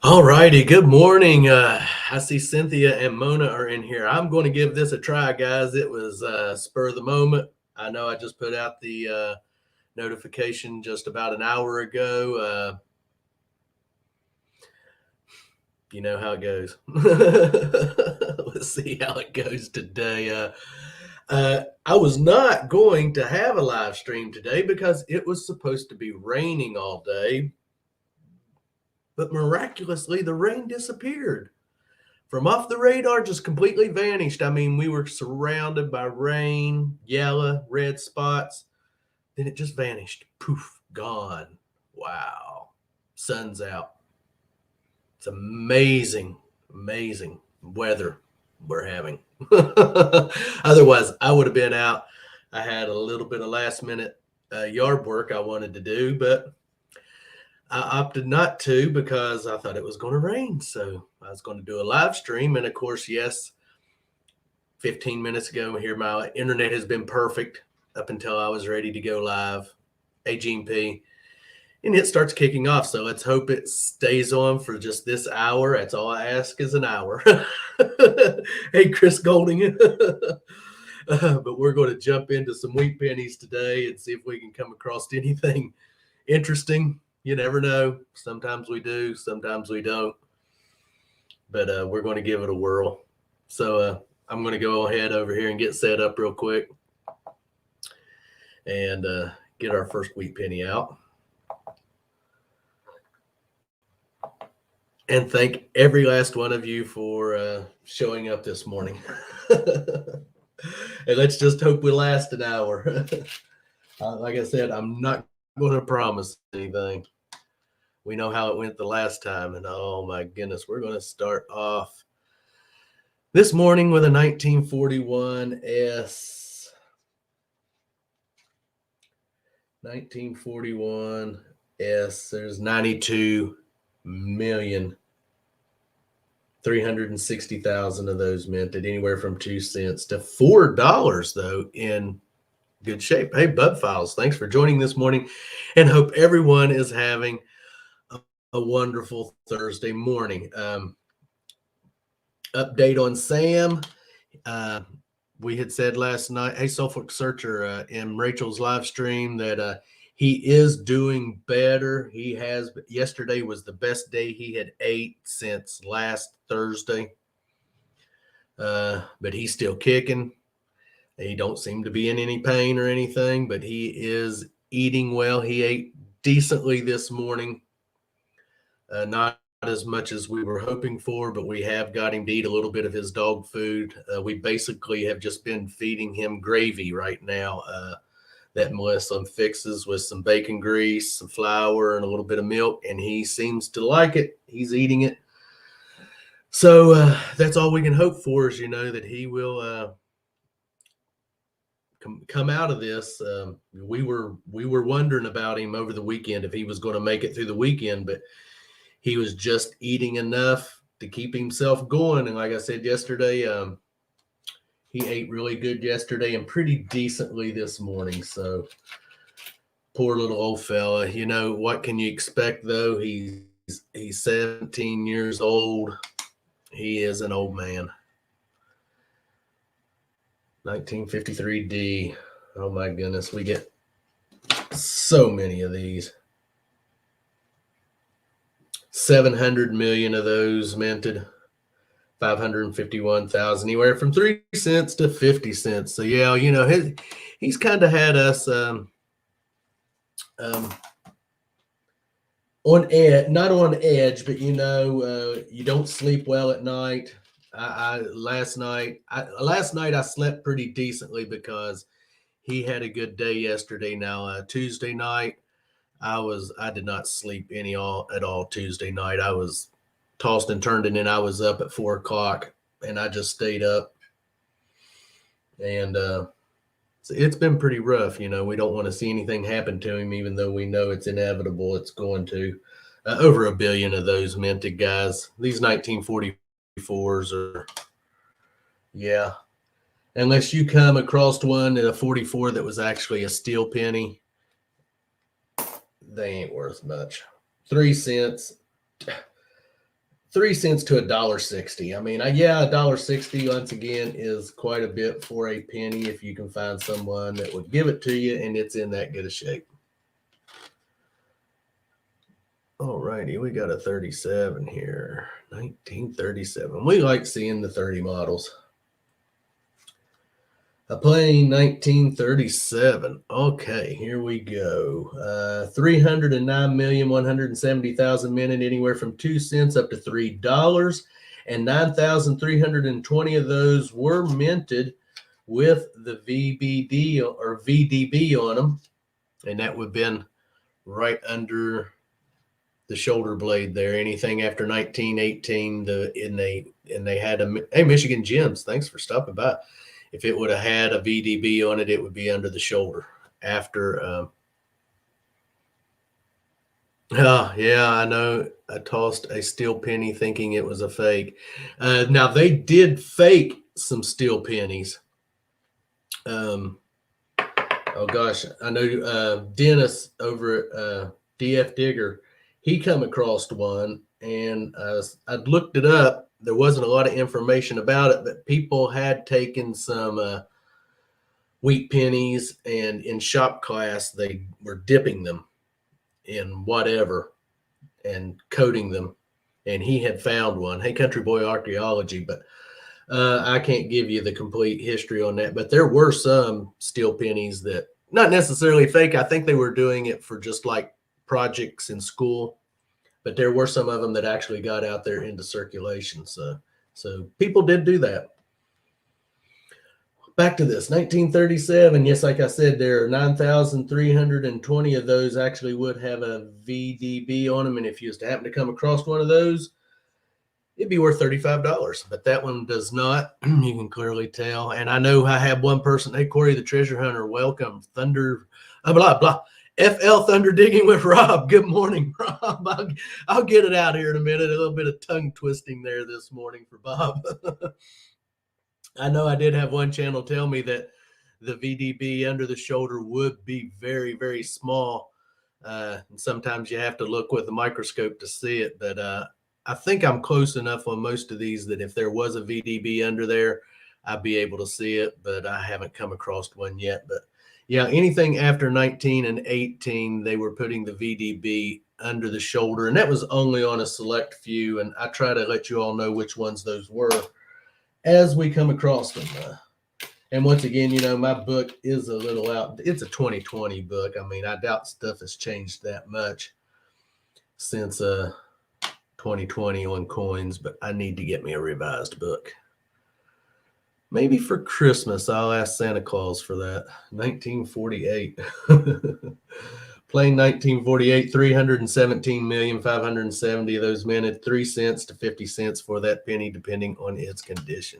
All righty. Good morning. I see Cynthia and Mona are in here. I'm going to give this a try, guys. It was spur of the moment. I know I just put out the notification just about an hour ago. You know how it goes. Let's see how it goes today. I was not going to have a live stream today because it was supposed to be raining all day, but miraculously the rain disappeared from off the radar, just completely vanished. I mean, we were surrounded by rain, yellow, red spots. Then it just vanished. Poof, gone. Wow. Sun's out. It's amazing, amazing weather we're having. Otherwise, I would have been out. I had a little bit of last minute yard work I wanted to do, but I opted not to because I thought it was going to rain. So I was going to do a live stream. And of course, yes, 15 minutes ago, here my internet has been perfect up until I was ready to go live, AGMP, and it starts kicking off. So let's hope it stays on for just this hour. That's all I ask is an hour. Hey, Chris Golding. But we're going to jump into some wheat pennies today and see if we can come across anything interesting. You never know. Sometimes we do, sometimes we don't. But we're going to give it a whirl. So I'm going to go ahead over here and get set up real quick and get our first wheat penny out. And thank every last one of you for showing up this morning. And let's just hope we last an hour. Like I said, I'm not going to promise anything. We know how it went the last time. And oh my goodness, we're going to start off this morning with a 1941 S. 1941 S. There's 92,360,000 of those minted, anywhere from 2 cents to $4, though, in good shape. Hey, Bub Files, thanks for joining this morning, and hope everyone is having a wonderful Thursday morning. Update on Sam. We had said last night, hey, Suffolk Searcher, in Rachel's live stream, that he is doing better. He has. Yesterday was the best day he had ate since last Thursday. But he's still kicking. He don't seem to be in any pain or anything, but he is eating well. He ate decently this morning. Not as much as we were hoping for, but we have got him to eat a little bit of his dog food. We basically have just been feeding him gravy right now that Melissa fixes with some bacon grease, some flour, and a little bit of milk, and he seems to like it. He's eating it. So that's all we can hope for, is, that he will come out of this. We were wondering about him over the weekend, if he was going to make it through the weekend, but he was just eating enough to keep himself going. And like I said yesterday, he ate really good yesterday and pretty decently this morning. So poor little old fella. What can you expect, though? He's 17 years old. He is an old man. 1953D. Oh my goodness, we get so many of these. 700 million of those minted. 551,000, anywhere from 3 cents to 50 cents. So yeah, he's kind of had us on edge, not on edge, but you don't sleep well at night. Last night I slept pretty decently because he had a good day yesterday. Now Tuesday night I did not sleep at all Tuesday night. I was tossed and turned, and then I was up at 4 o'clock, and I just stayed up. And so it's been pretty rough. We don't want to see anything happen to him, even though we know it's inevitable. It's going to. Over 1 billion of those minted, guys. These 1944s are, yeah. Unless you come across one at a 44 that was actually a steel penny, they ain't worth much. 3 cents. 3 cents to $1.60. I mean, yeah, $1.60 once again is quite a bit for a penny if you can find someone that would give it to you and it's in that good a shape. All righty, we got a 37 here, 1937. We like seeing the 30 models. A plain 1937. Okay, here we go. 309,170,000 minute, anywhere from 2 cents up to $3. And 9,320 of those were minted with the VBD or VDB on them. And that would have been right under the shoulder blade there. Anything after 1918, and they had hey, Michigan Gems, thanks for stopping by. If it would have had a VDB on it, it would be under the shoulder. After, yeah, I know. I tossed a steel penny thinking it was a fake. Now they did fake some steel pennies. Oh gosh, I know Dennis over at DF Digger. He come across one, and I'd looked it up. There wasn't a lot of information about it, but people had taken some wheat pennies, and in shop class, they were dipping them in whatever and coating them. And he had found one. Hey, Country Boy Archaeology, but I can't give you the complete history on that. But there were some steel pennies that, not necessarily fake. I think they were doing it for just like projects in school. But there were some of them that actually got out there into circulation. So people did do that. Back to this, 1937. Yes, like I said, there are 9,320 of those actually would have a VDB on them. And if you was to happen to come across one of those, it'd be worth $35. But that one does not. You can clearly tell. And I know I have one person, hey, Corey the Treasure Hunter, welcome. Thunder, blah, blah. FL Thunder Digging with Rob. Good morning, Rob. I'll get it out here in a minute. A little bit of tongue twisting there this morning for Bob. I know I did have one channel tell me that the VDB under the shoulder would be very, very small. And sometimes you have to look with a microscope to see it. But I think I'm close enough on most of these that if there was a VDB under there, I'd be able to see it. But I haven't come across one yet. But yeah, anything after 19 and 18, they were putting the VDB under the shoulder, and that was only on a select few. And I try to let you all know which ones those were as we come across them. And once again, you know, my book is a little out. It's a 2020 book. I mean, I doubt stuff has changed that much since 2020 on coins, but I need to get me a revised book. Maybe for Christmas, I'll ask Santa Claus for that. 1948. Plain 1948, 317,570 of those minted, 3 cents to 50 cents for that penny, depending on its condition.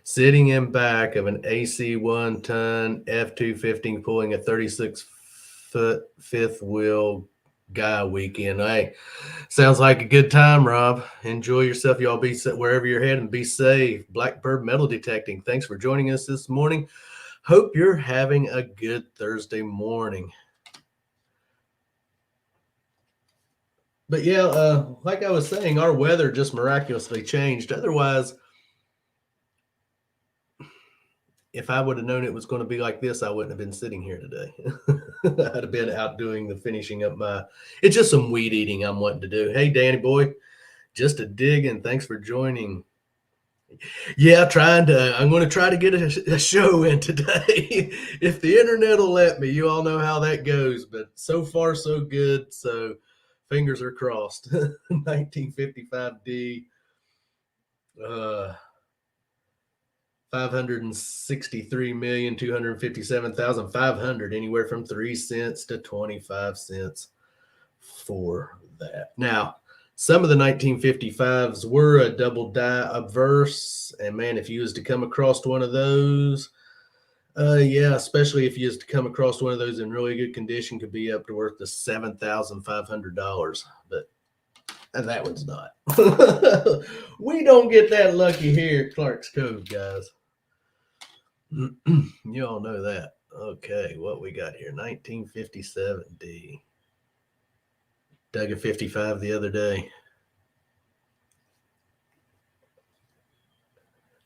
Sitting in back of an AC 1-ton F-250 pulling a 36-foot fifth wheel guy weekend. Hey, sounds like a good time, Rob. Enjoy yourself. Y'all be wherever you're heading. Be safe. Blackbird Metal Detecting, thanks for joining us this morning. Hope you're having a good Thursday morning. But yeah, like I was saying, our weather just miraculously changed. Otherwise, if I would have known it was going to be like this, I wouldn't have been sitting here today. I'd have been out doing the finishing up it's just some weed eating I'm wanting to do. Hey, Danny boy, just a dig, and thanks for joining. Yeah, I'm going to try to get a show in today. If the internet will let me. You all know how that goes, but so far so good. So fingers are crossed. 1955D. 563,257,500, anywhere from 3 cents to 25 cents for that. Now, some of the 1955s were a double die obverse, and man, if you was to come across one of those, yeah, especially if you was to come across one of those in really good condition, could be up to worth the $7,500. But that one's not. We don't get that lucky here at Clark's Cove, guys. You all know that. Okay, what we got here? 1957D. Dug a 55 the other day.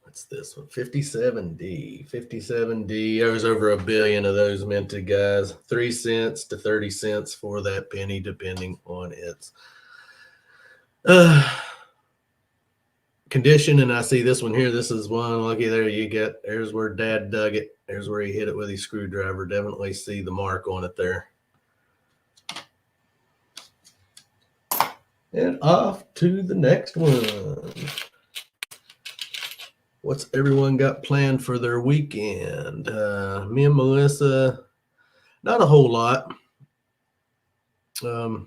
What's this one? 57D. 57D. There's over 1 billion of those minted, guys. 3 cents to 30 cents for that penny, depending on its condition. And I see this one here. This is one. Looky there. There's where Dad dug it. There's where he hit it with his screwdriver. Definitely see the mark on it there. And off to the next one. What's everyone got planned for their weekend? Me and Melissa, not a whole lot. I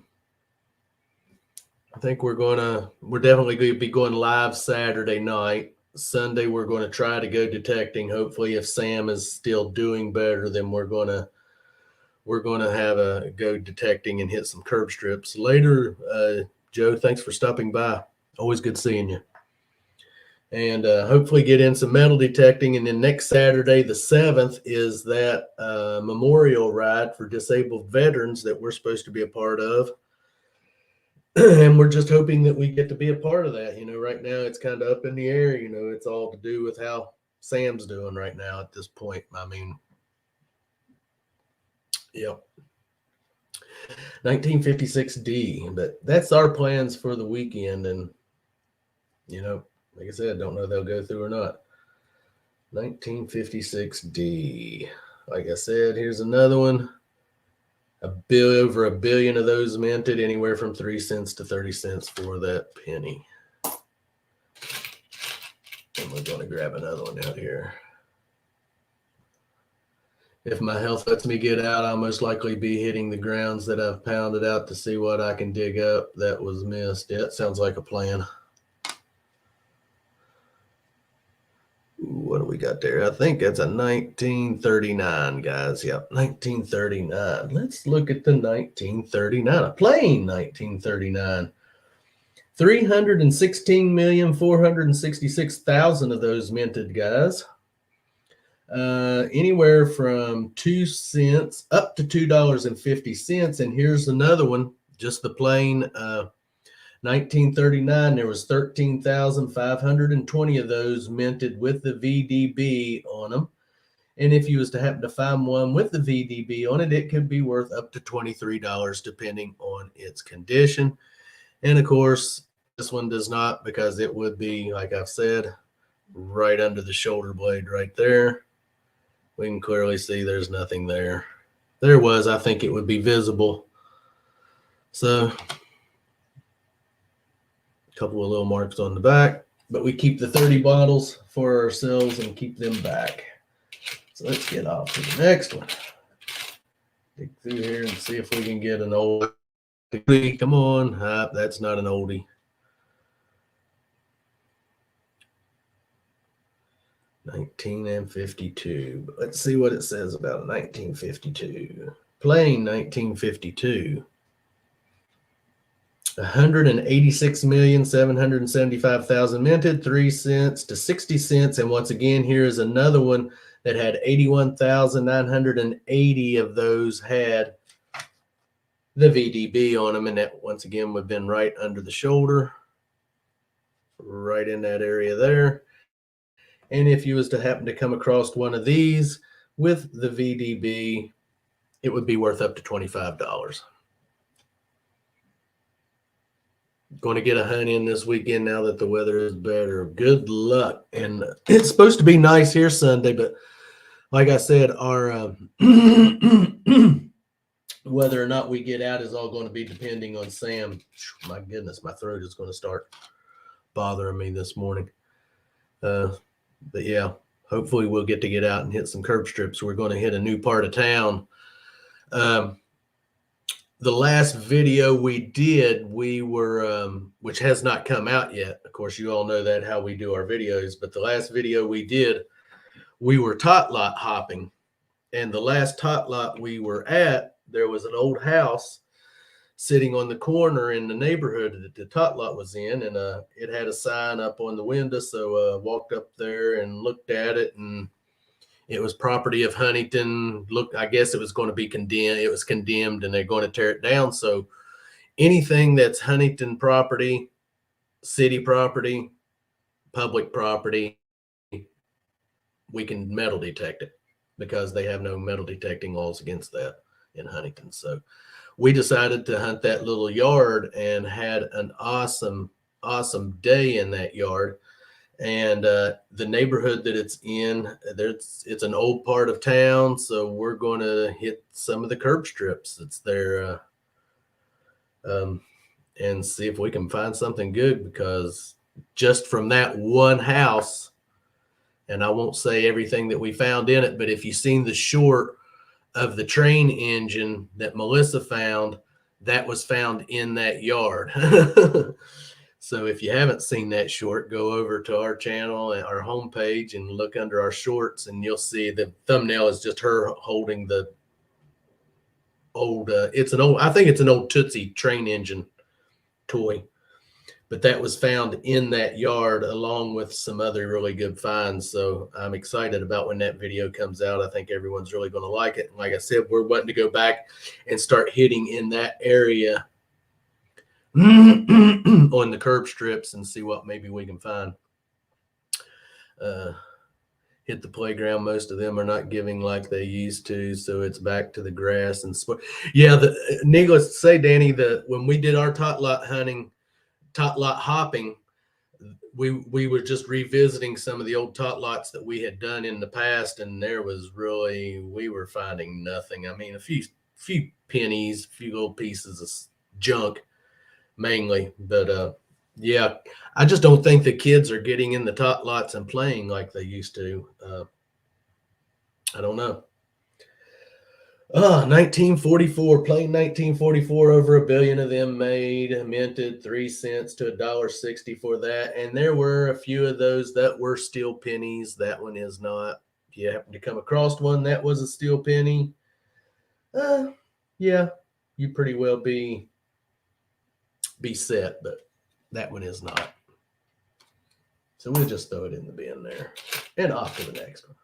think we're definitely going to be going live Saturday night. Sunday, we're going to try to go detecting. Hopefully, if Sam is still doing better, then we're going to have a go detecting and hit some curb strips later. Joe, thanks for stopping by. Always good seeing you. And hopefully get in some metal detecting. And then next Saturday, the 7th, is that memorial ride for disabled veterans that we're supposed to be a part of. And we're just hoping that we get to be a part of that. Right now it's kind of up in the air. It's all to do with how Sam's doing right now at this point. I mean, yep. 1956D, but that's our plans for the weekend. And, like I said, don't know if they'll go through or not. 1956D. Like I said, here's another one. Over 1 billion of those minted, anywhere from 3 cents to 30 cents for that penny. And we're going to grab another one out here. If my health lets me get out, I'll most likely be hitting the grounds that I've pounded out to see what I can dig up that was missed. Yeah, it sounds like a plan. What do we got there? I think that's a 1939, guys. Yep, 1939. Let's look at the 1939. A plain 1939. 316,466,000 of those minted, guys. Anywhere from 2 cents up to $2.50. And here's another one, just the plain 1939, there was 13,520 of those minted with the VDB on them. And if you was to happen to find one with the VDB on it, it could be worth up to $23 depending on its condition. And of course, this one does not, because it would be, like I've said, right under the shoulder blade right there. We can clearly see there's nothing there. There was, I think it would be visible. So couple of little marks on the back, but we keep the 30 bottles for ourselves and keep them back. So let's get off to the next one. Dig through here and see if we can get an old. Come on, that's not an oldie. 1952. But let's see what it says about 1952. Plain 1952. 186,775,000 minted, 3 cents to 60 cents. And once again, here's another one that had 81,980 of those had the VDB on them. And that, once again, would have been right under the shoulder, right in that area there. And if you was to happen to come across one of these with the VDB, it would be worth up to $25. Going to get a hunt in this weekend now that the weather is better. Good luck. And it's supposed to be nice here Sunday, but like I said, our whether or not we get out is all going to be depending on Sam. My goodness, my throat is going to start bothering me this morning. But yeah, hopefully we'll get out and hit some curb strips. We're going to hit a new part of town. The last video we did, we were, which has not come out yet. Of course, you all know that, how we do our videos. But the last video we did, we were tot lot hopping. And the last tot lot we were at, there was an old house sitting on the corner in the neighborhood that the tot lot was in. And it had a sign up on the window. So I walked up there and looked at it. And It was property of Huntington. Look, I guess it was going to be condemned. It was condemned, and they're going to tear it down. So anything that's Huntington property, city property, public property, we can metal detect it because they have no metal detecting laws against that in Huntington. So we decided to hunt that little yard and had an awesome, awesome day in that yard. And the neighborhood that it's in, it's an old part of town, so we're going to hit some of the curb strips that's there, and see if we can find something good. Because just from that one house, and I won't say everything that we found in it, but if you've seen the short of the train engine that Melissa found, that was found in that yard. So if you haven't seen that short, go over to our channel and our homepage and look under our shorts, and you'll see the thumbnail is just her holding the old, I think it's an old Tootsie train engine toy, but that was found in that yard along with some other really good finds. So I'm excited about when that video comes out. I think everyone's really going to like it. And like I said, we're wanting to go back and start hitting in that area on the curb strips and see what maybe we can find. Hit the playground. Most of them are not giving like they used to, so it's back to the grass and sport. Yeah, needless to say, Danny, when we did our tot lot hunting, tot lot hopping, we were just revisiting some of the old tot lots that we had done in the past, and we were finding nothing. I mean, a few pennies, a few little pieces of junk mainly, but yeah, I just don't think the kids are getting in the tot lots and playing like they used to. I don't know. 1944, plain 1944, over a billion of them made, minted 3 cents to $1.60 for that. And there were a few of those that were steel pennies. That one is not. If you happen to come across one that was a steel penny, yeah, you pretty well be set, but that one is not. So we'll just throw it in the bin there and off to the next one.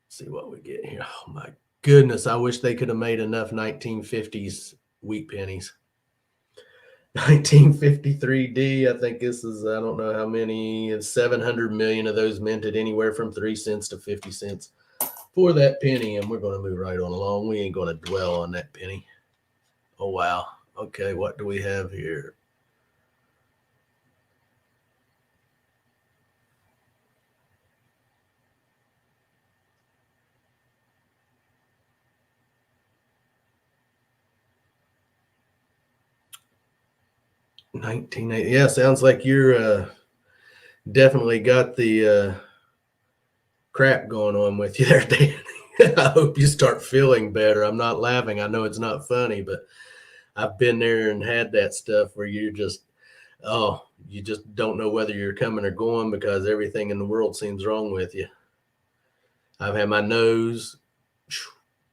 See what we get here. Oh my goodness, I wish they could have made enough 1950s wheat pennies. 1953D, I think this is, I don't know how many, 700 million of those minted, anywhere from 3 cents to 50 cents for that penny. And we're going to move right on along. We ain't going to dwell on that penny. Oh, wow. Okay, what do we have here? Yeah, sounds like you're definitely got the crap going on with you there, Danny. I hope you start feeling better. I'm not laughing. I know it's not funny, but I've been there and had that stuff where you just don't know whether you're coming or going because everything in the world seems wrong with you. I've had my nose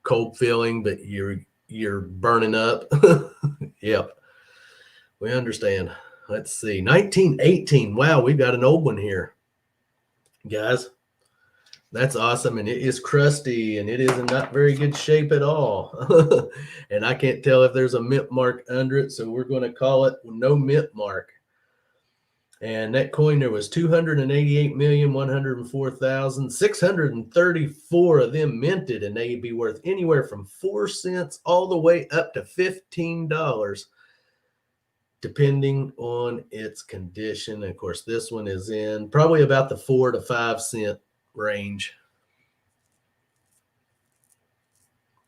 cold feeling, but you're burning up. Yep. We understand. Let's see. 1918. Wow, we've got an old one here. Guys, that's awesome. And it is crusty and it is in not very good shape at all. And I can't tell if there's a mint mark under it, so we're going to call it no mint mark. And that coin, there was 288,104,634 of them minted, and they'd be worth anywhere from 4 cents all the way up to $15, depending on its condition. And of course, this one is in probably about the 4 to 5 cent range.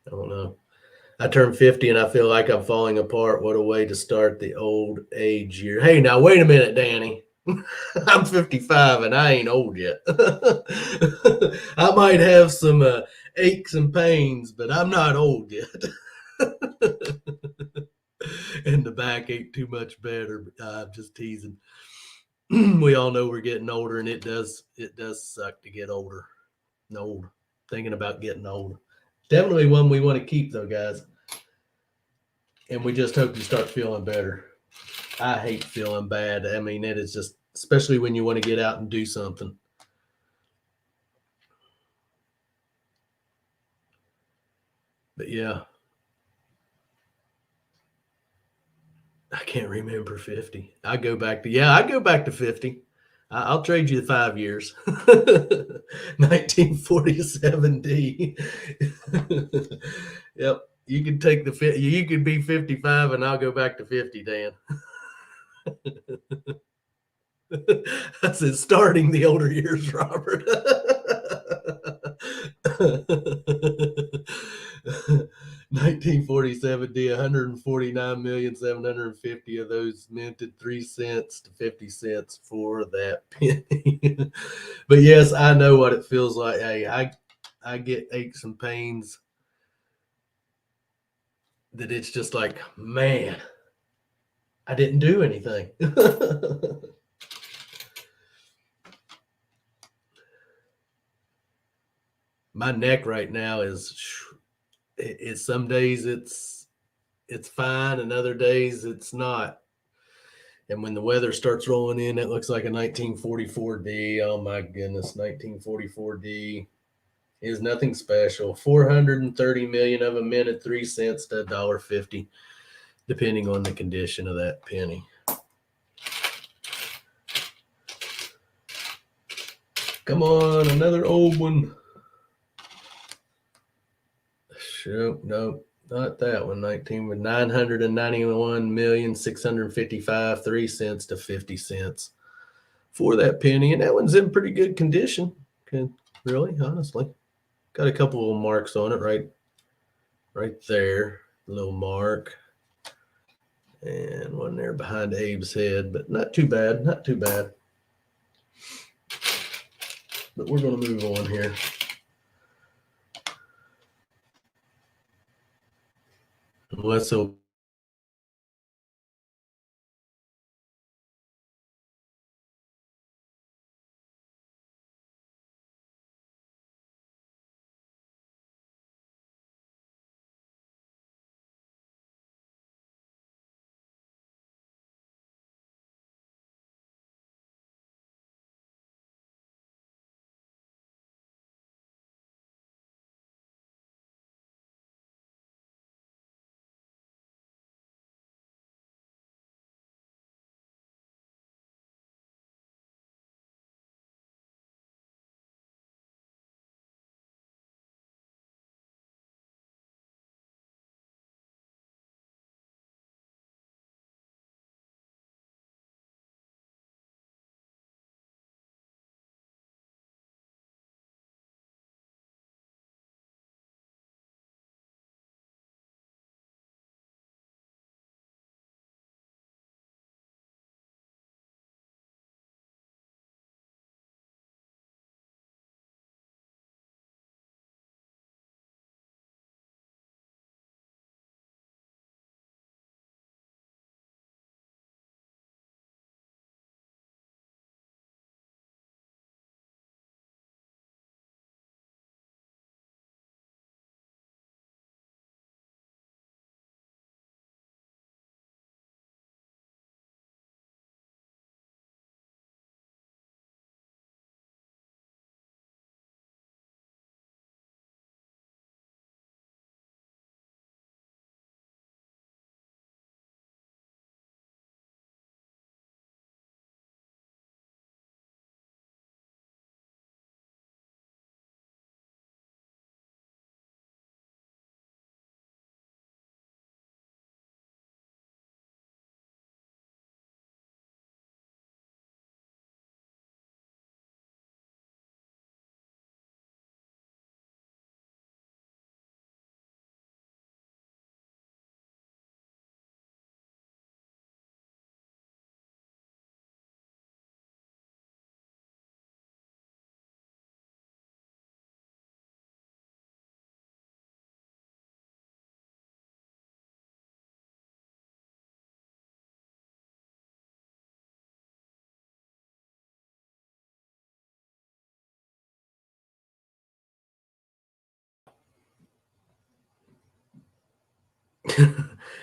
I don't know. I turned 50 and I feel like I'm falling apart. What a way to start the old age year. Hey, now wait a minute, Danny. I'm 55 and I ain't old yet. I might have some aches and pains, but I'm not old yet. And the back ain't too much better. I'm just teasing. We all know we're getting older, and it does suck to get older. Old. Thinking about getting old. Definitely one we want to keep, though, guys. And we just hope you start feeling better. I hate feeling bad. I mean, it is just, especially when you want to get out and do something. But yeah, I can't remember 50. I go back to, yeah, I go back to 50. I'll trade you the 5 years. 1947D. Yep. You can take you could be 55 and I'll go back to 50, Dan. I said starting the older years, Robert. 1947 D, 149,750 of those minted 3 cents to 50 cents for that penny. But yes, I know what it feels like. Hey, I get aches and pains that it's just like, man, I didn't do anything. My neck right now is some days it's fine and other days it's not. And when the weather starts rolling in, it looks like a 1944D. Oh my goodness, 1944D is nothing special. 430 million of them minted 3 cents to $1.50, depending on the condition of that penny. Come on, another old one. Nope, nope, not that one. 19 with 991,655 3 cents to 50 cents for that penny, and that one's in pretty good condition. Really, honestly, got a couple little marks on it right there, little mark, and one there behind Abe's head, but not too bad, not too bad. But we're going to move on here. Let's hope.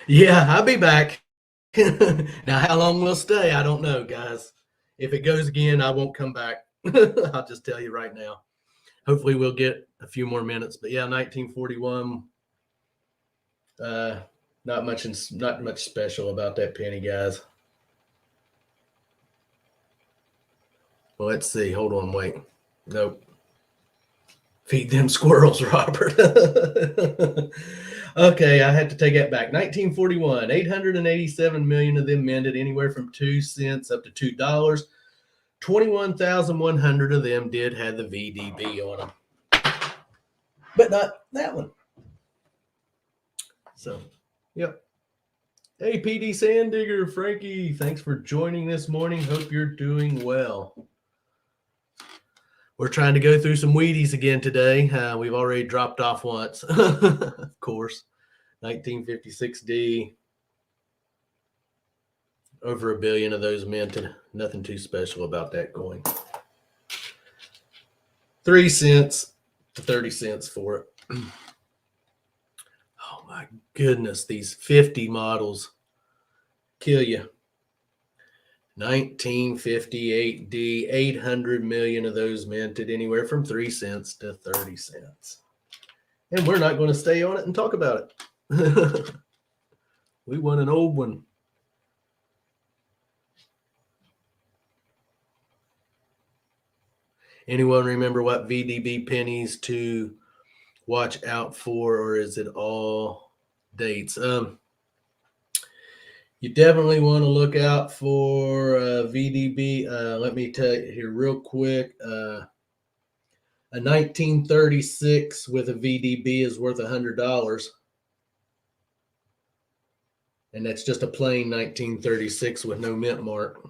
Yeah, I'll be back. Now, how long we'll stay, I don't know, guys. If it goes again, I won't come back. I'll just tell you right now. Hopefully, we'll get a few more minutes. But yeah, 1941. Uh, not much special about that penny, guys. Well, let's see. Hold on, wait. Nope. Feed them squirrels, Robert. Okay, I had to take that back. 1941, 887 million of them minted anywhere from 2 cents up to $2. 21,100 of them did have the VDB on them, but not that one. So, yep. Hey, PD Sandigger, Frankie, thanks for joining this morning. Hope you're doing well. We're trying to go through some Wheaties again today. We've already dropped off once, of course. 1956D. Over a billion of those minted. Nothing too special about that coin. 3 cents to 30 cents for it. Oh my goodness, these 50 models kill you. 1958D, 800 million of those minted anywhere from 3 cents to 30 cents. And we're not going to stay on it and talk about it. We want an old one. Anyone remember what VDB pennies to watch out for, or is it all dates? You definitely want to look out for VDB. Let me tell you here real quick. A 1936 with a VDB is worth $100. And that's just a plain 1936 with no mint mark.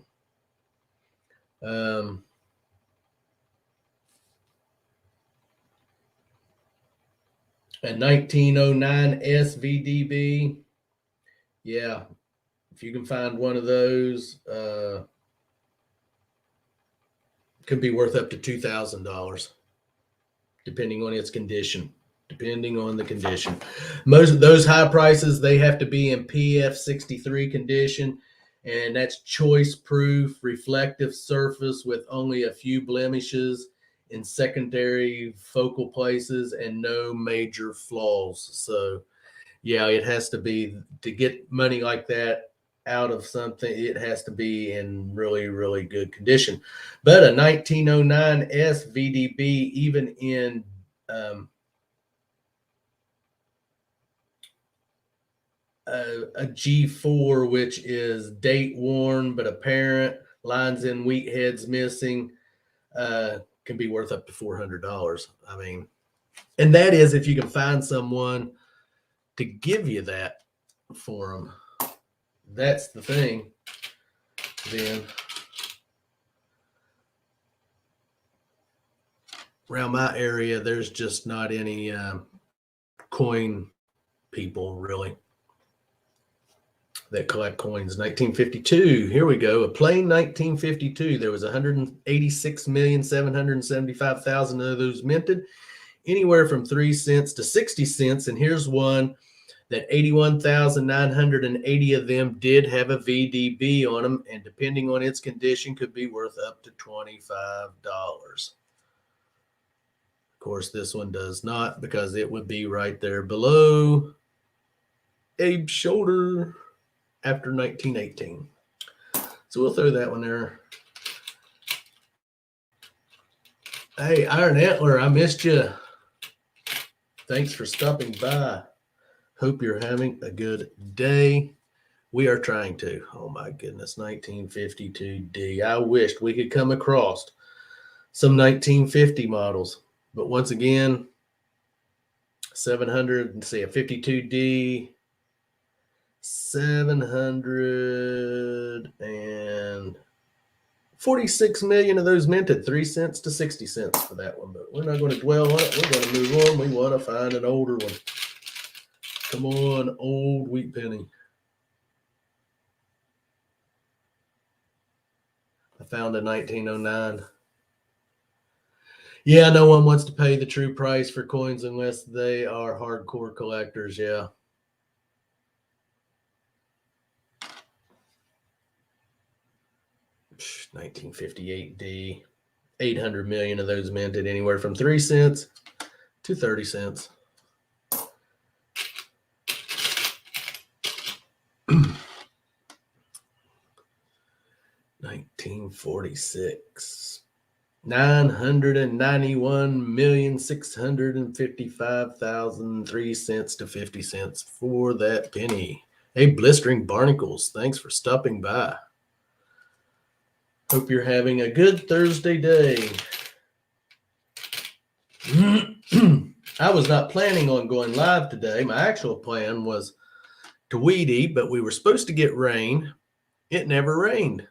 A 1909 SVDB. Yeah, if you can find one of those, could be worth up to $2,000, depending on its condition. Depending on the condition. Most of those high prices, they have to be in PF63 condition, and that's choice proof, reflective surface with only a few blemishes in secondary focal places and no major flaws. So yeah, it has to be, to get money like that out of something, it has to be in really, really good condition. But a 1909 SVDB, even in a G4, which is date worn but apparent, lines in wheat heads missing, can be worth up to $400. I mean, and that is if you can find someone to give you that for them. That's the thing. Then around my area, there's just not any coin people really that collect coins. 1952, here we go. A plain 1952. There was 186,775,000 of those minted, anywhere from 3 cents to 60 cents. And here's one that 81,980 of them did have a VDB on them, and depending on its condition, could be worth up to $25. Of course, this one does not, because it would be right there below Abe's shoulder after 1918. So we'll throw that one there. Hey, Iron Antler, I missed you. Thanks for stopping by. Hope you're having a good day. We are trying to. Oh my goodness, 1952D. I wished we could come across some 1950 models. But once again, 700, let's see, a 52D, 746 million of those minted, 3 cents to 60 cents for that one. But we're not going to dwell on it. We're going to move on. We want to find an older one. Come on, old wheat penny. I found a 1909. Yeah, no one wants to pay the true price for coins unless they are hardcore collectors. Yeah. Psh, 1958D. 800 million of those minted, anywhere from 3 cents to 30 cents. 1946. 991,655,003 to 50 cents for that penny. Hey, Blistering Barnacles, thanks for stopping by. Hope you're having a good Thursday day. I was not planning on going live today. My actual plan was to Wheaties, but we were supposed to get rain. It never rained,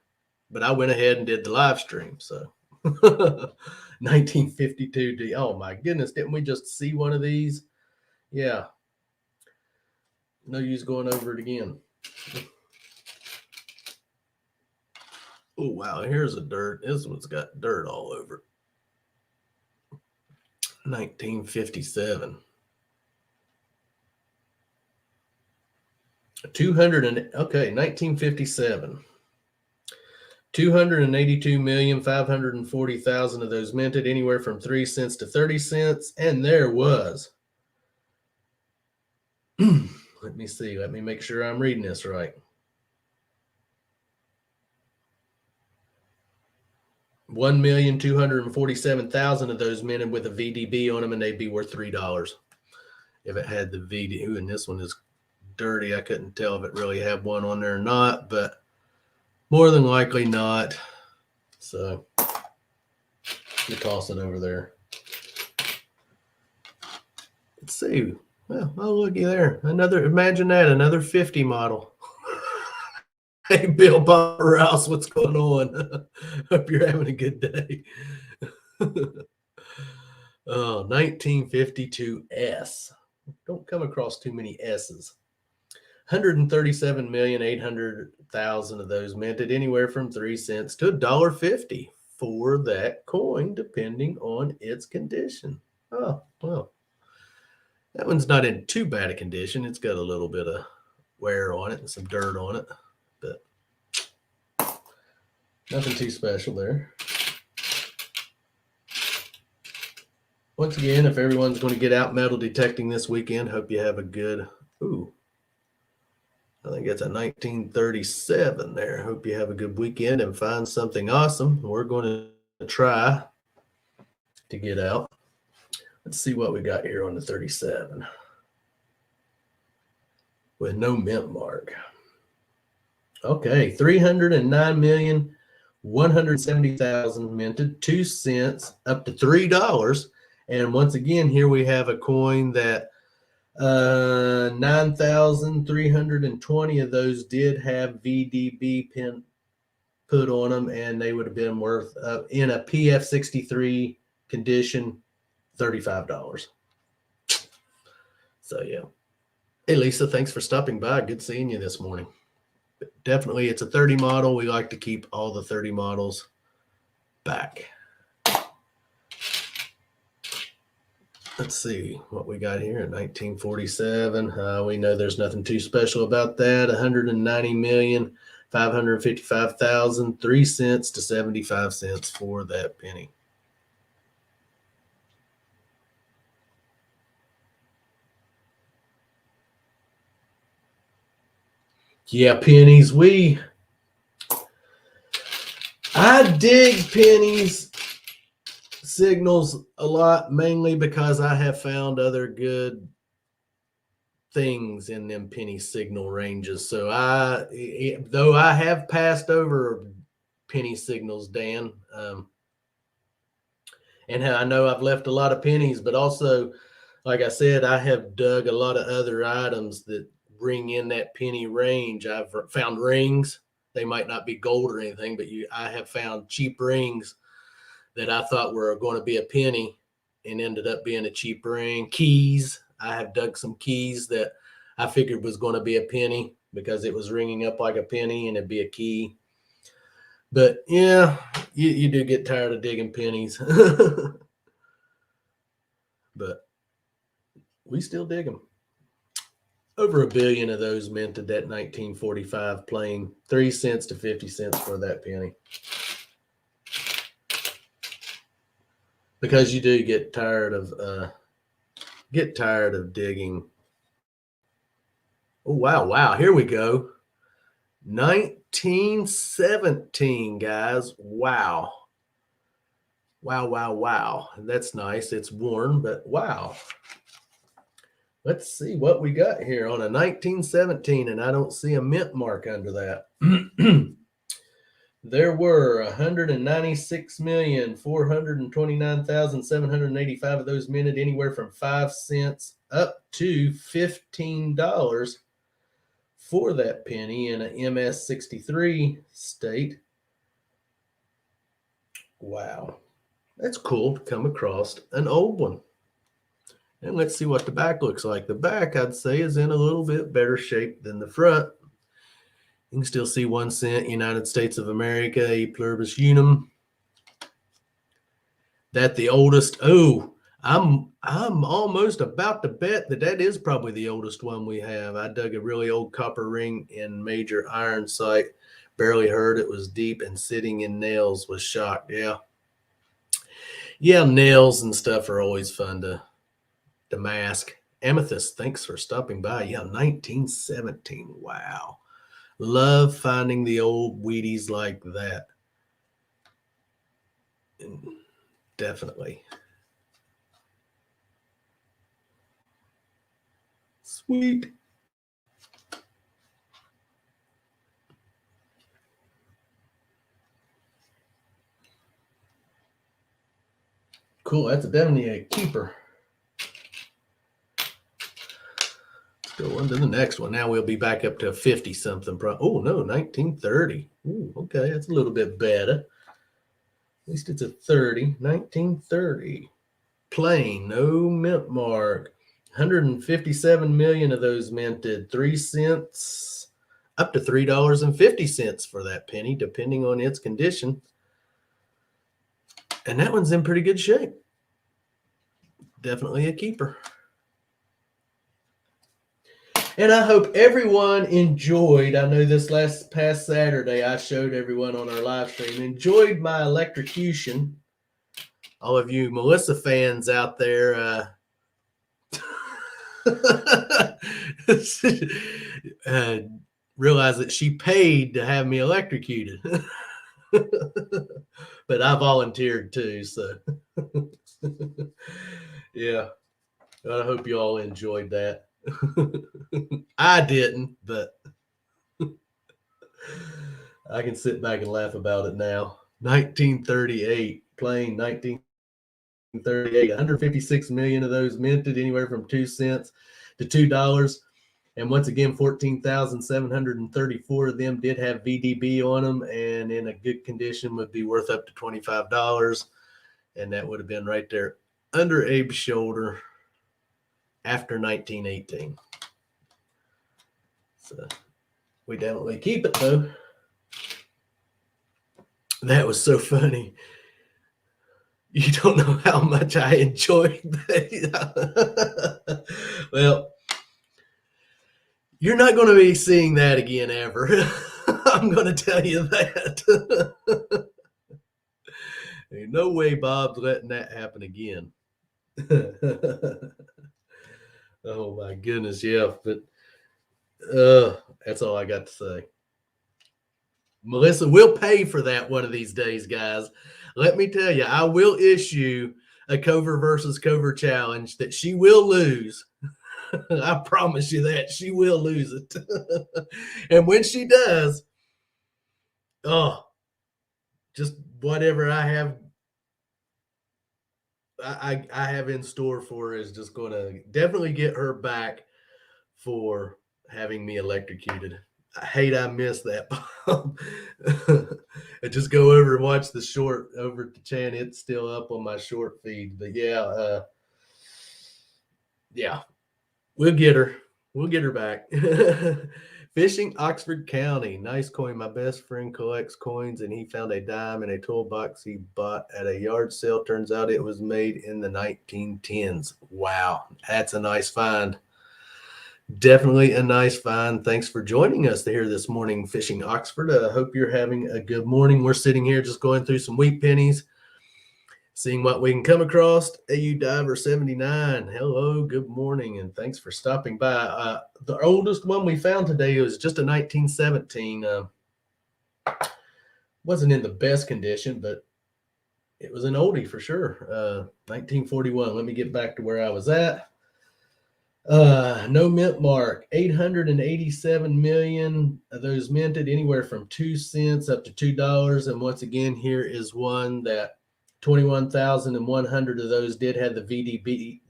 but I went ahead and did the live stream. So 1952 oh my goodness, didn't we just see one of these? Yeah, no use going over it again. Oh wow, here's a dirt. This one's got dirt all over it. 1957. 1957. 282,540,000 of those minted, anywhere from 3 cents to 30 cents. And there was, let me see, let me make sure I'm reading this right. 1,247,000 of those minted with a VDB on them, and they'd be worth $3 if it had the VD. And this one is dirty. I couldn't tell if it really had one on there or not, but more than likely not. So you toss it over there. Let's see. Well, oh, looky there. Imagine that, another 50 model. Hey, Bill Rouse, what's going on? Hope you're having a good day. 1952 S. Don't come across too many S's. 137,800,000 of those minted, anywhere from 3 cents to $1.50 for that coin, depending on its condition. Oh, well, that one's not in too bad a condition. It's got a little bit of wear on it and some dirt on it, but nothing too special there. Once again, if everyone's going to get out metal detecting this weekend, hope you have a good, I think it's a 1937 there. Hope you have a good weekend and find something awesome. We're going to try to get out. Let's see what we got here on the 37 with no mint mark. Okay, 309,170,000 minted, 2 cents up to $3. And once again, here we have a coin that 9,320 of those did have VDB pin put on them, and they would have been worth in a PF63 condition $35. So yeah. Hey Lisa, thanks for stopping by. Good seeing you this morning. But definitely, it's a 30 model. We like to keep all the 30 models back. Let's see what we got here in 1947. We know there's nothing too special about that. 190,555,000, 3 cents to 75 cents for that penny. Yeah, pennies. I dig pennies signals a lot, mainly because I have found other good things in them penny signal ranges. So though I have passed over penny signals, Dan, and I know I've left a lot of pennies, but also, like I said, I have dug a lot of other items that bring in that penny range. I've found rings. They might not be gold or anything, but I have found cheap rings that I thought were going to be a penny and ended up being a cheap ring. Keys. I have dug some keys that I figured was going to be a penny because it was ringing up like a penny and it'd be a key. But yeah, you do get tired of digging pennies. But we still dig them. Over 1 billion of those minted that 1945 plain, 3 cents to 50 cents for that penny. Because you do get tired of digging. Oh wow, here we go. 1917, guys. Wow. Wow, wow, wow. That's nice. It's worn, but wow. Let's see what we got here on a 1917, and I don't see a mint mark under that. There were 196,429,785 of those minted anywhere from 5 cents up to $15 for that penny in an MS-63 state. Wow. That's cool to come across an old one. And let's see what the back looks like. The back, I'd say, is in a little bit better shape than the front. You can still see 1 cent, United States of America, E pluribus unum. That the oldest. Oh, I'm almost about to bet that is probably the oldest one we have. I dug a really old copper ring in major iron sight. Barely heard it was deep and sitting in nails. Was shocked. Yeah. Yeah, nails and stuff are always fun to mask. Amethyst, thanks for stopping by. Yeah, 1917. Wow. Love finding the old Wheaties like that. Definitely. Sweet. Cool. That's definitely a keeper. Let's go on to the next one. Now we'll be back up to 50 something. Oh, no, 1930. Ooh, okay. That's a little bit better. At least it's a 30. 1930. Plain, no mint mark. 157 million of those minted. 3 cents up to $3.50 for that penny, depending on its condition. And that one's in pretty good shape. Definitely a keeper. And I hope everyone enjoyed. I know this past Saturday, I showed everyone on our live stream, enjoyed my electrocution. All of you Melissa fans out there, realize that she paid to have me electrocuted. But I volunteered too, so yeah. I hope you all enjoyed that. I didn't, but I can sit back and laugh about it now. 1938, plain 1938, 156 million of those minted anywhere from 2 cents to $2. And once again, 14,734 of them did have VDB on them, and in a good condition would be worth up to $25. And that would have been right there under Abe's shoulder after 1918. So we definitely keep it, though. That was so funny. You don't know how much I enjoyed that. Well, you're not going to be seeing that again ever. I'm going to tell you that. Ain't no way Bob's letting that happen again. Oh my goodness, yeah. But that's all I got to say. Melissa will pay for that one of these days, guys. Let me tell you, I will issue a cover versus cover challenge that she will lose. I promise you that she will lose it. And when she does, just whatever I have in store for her is just going to definitely get her back for having me electrocuted. I hate I missed that. I just go over and watch the short over at the channel. It's still up on my short feed. But yeah, we'll get her. We'll get her back. Fishing, Oxford County. Nice coin. My best friend collects coins, and he found a dime in a toolbox he bought at a yard sale. Turns out it was made in the 1910s. Wow, that's a nice find. Definitely a nice find. Thanks for joining us here this morning, Fishing Oxford. I hope you're having a good morning. We're sitting here just going through some wheat pennies, seeing what we can come across. AU Diver 79. Hello, good morning, and thanks for stopping by. The oldest one we found today was just a 1917. Wasn't in the best condition, but it was an oldie for sure. 1941. Let me get back to where I was at. No mint mark. 887 million of those minted, anywhere from 2 cents up to $2. And once again, here is one that 21,100 of those did have the VDB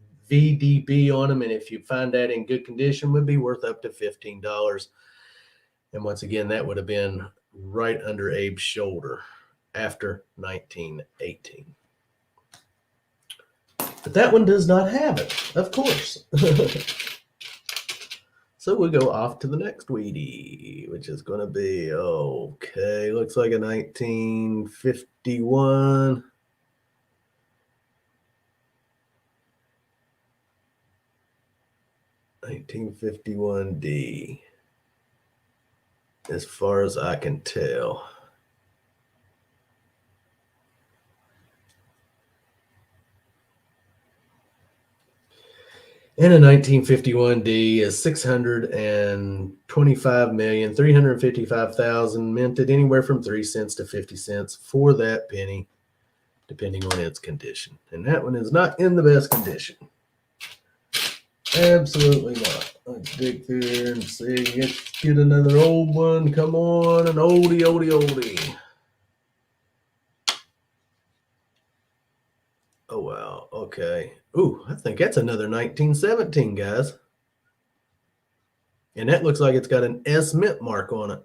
on them, and if you find that in good condition, would be worth up to $15. And once again, that would have been right under Abe's shoulder after 1918. But that one does not have it, of course. So we'll go off to the next Wheatie, which is going to be, okay, looks like a 1951. $1951D, as far as I can tell. And a 1951D is 625,355,000, minted anywhere from 3 cents to 50 cents for that penny, depending on its condition. And that one is not in the best condition. Absolutely not. Let's dig through here and see. Let's get another old one. Come on, an oldie, oldie, oldie. Oh, wow. Okay. Ooh, I think that's another 1917, guys. And that looks like it's got an S mint mark on it.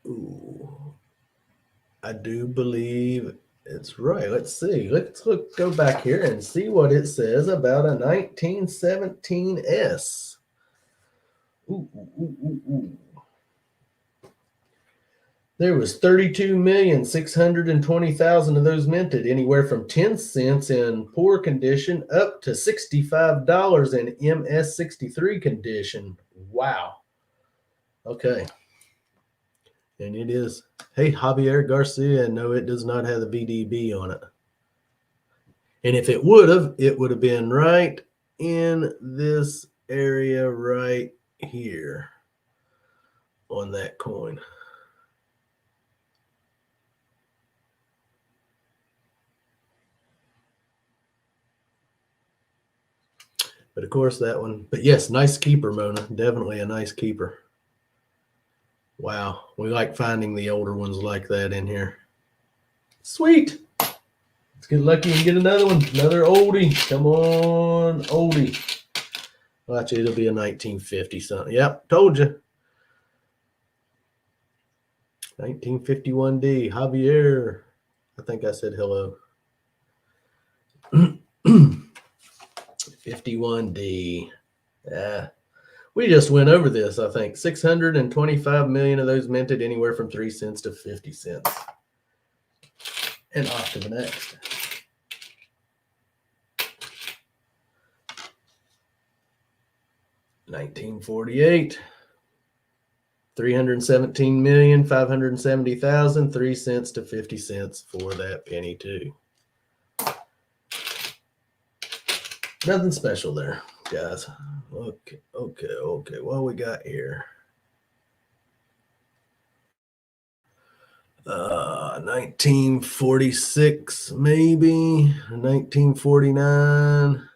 Ooh. I do believe it's right. Let's see. Let's go back here and see what it says about a 1917 S. Ooh, ooh, ooh, ooh, ooh. There was 32,620,000 of those minted, anywhere from 10 cents in poor condition up to $65 in MS63 condition. Wow. Okay. And it is, hey, Javier Garcia, no, it does not have the VDB on it. And if it would have been right in this area right here on that coin. But of course that one, but yes, nice keeper, Mona. Definitely a nice keeper. Wow. We like finding the older ones like that in here. Sweet. Let's get lucky and get another one. Another oldie. Come on, oldie. Watch, it'll be a 1950 something. Yep, told you. 1951D. Javier. I think I said hello. 51D. We just went over this, I think. 625 million of those minted, anywhere from 3 cents to 50 cents. And off to the next. $1948. 317,570,000, 3 cents to 50 cents for that penny too. Nothing special there, guys. Okay. What we got here? 1946, maybe 1949.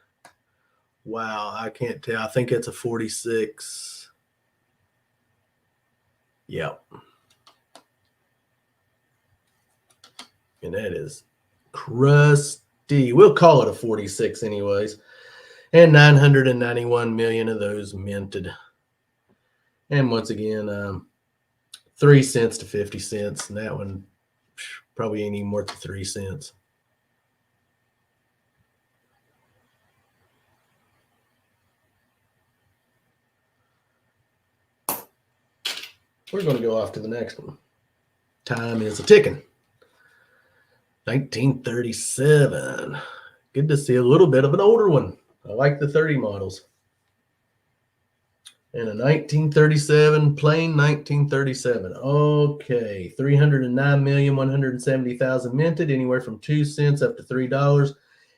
Wow, I can't tell. I think it's a 46. Yep. And that is crusty. We'll call it a 46 anyways. And 991 million of those minted. And once again, 3 cents to 50 cents. And that one probably ain't even worth the 3 cents. We're going to go off to the next one. Time is a ticking. 1937. Good to see a little bit of an older one. I like the 30 models. And a 1937, plain 1937. Okay, 309,170,000 minted, anywhere from 2 cents up to $3.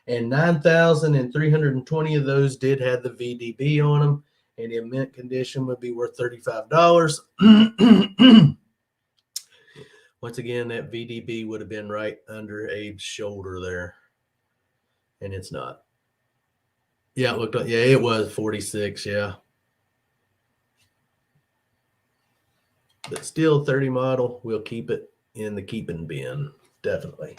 And 9,320 of those did have the VDB on them. and in mint condition would be worth $35. Once again, that VDB would have been right under Abe's shoulder there, and it's not. Yeah, it looked like, yeah, it was 46, yeah. But still 30 model, we'll keep it in the keeping bin, definitely.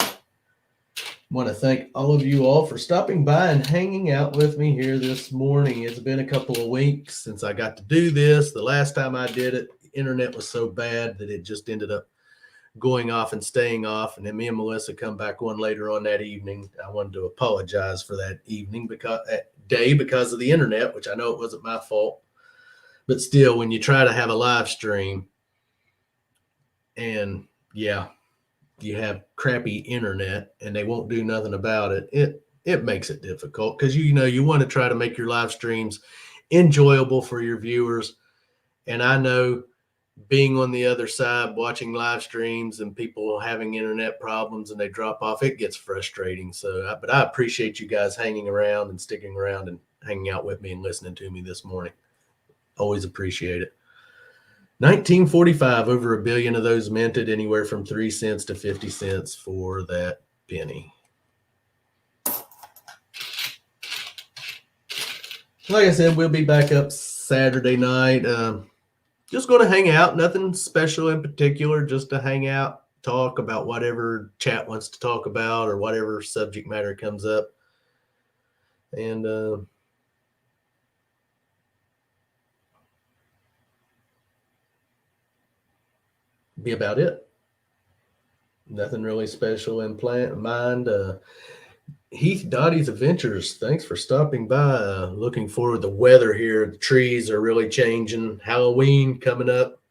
Want to thank all of you all for stopping by and hanging out with me here this morning. It's been a couple of weeks since I got to do this. The last time I did it, the internet was so bad that it just ended up going off and staying off. And then me and Melissa come back on later on that evening. I wanted to apologize for that day because of the internet, which I know it wasn't my fault. But still, when you try to have a live stream and yeah, you have crappy internet and they won't do nothing about it, it makes it difficult because you want to try to make your live streams enjoyable for your viewers. And I know being on the other side, watching live streams and people having internet problems and they drop off, it gets frustrating. But I appreciate you guys hanging around and sticking around and hanging out with me and listening to me this morning. Always appreciate it. 1945, over 1 billion of those minted, anywhere from 3 cents to 50 cents for that penny. Like I said, we'll be back up Saturday night. Just going to hang out, nothing special in particular, just to hang out, talk about whatever chat wants to talk about or whatever subject matter comes up. And be about it. Nothing really special in mind. Heath Dottie's Adventures, thanks for stopping by. Looking forward to the weather here. The trees are really changing. Halloween coming up.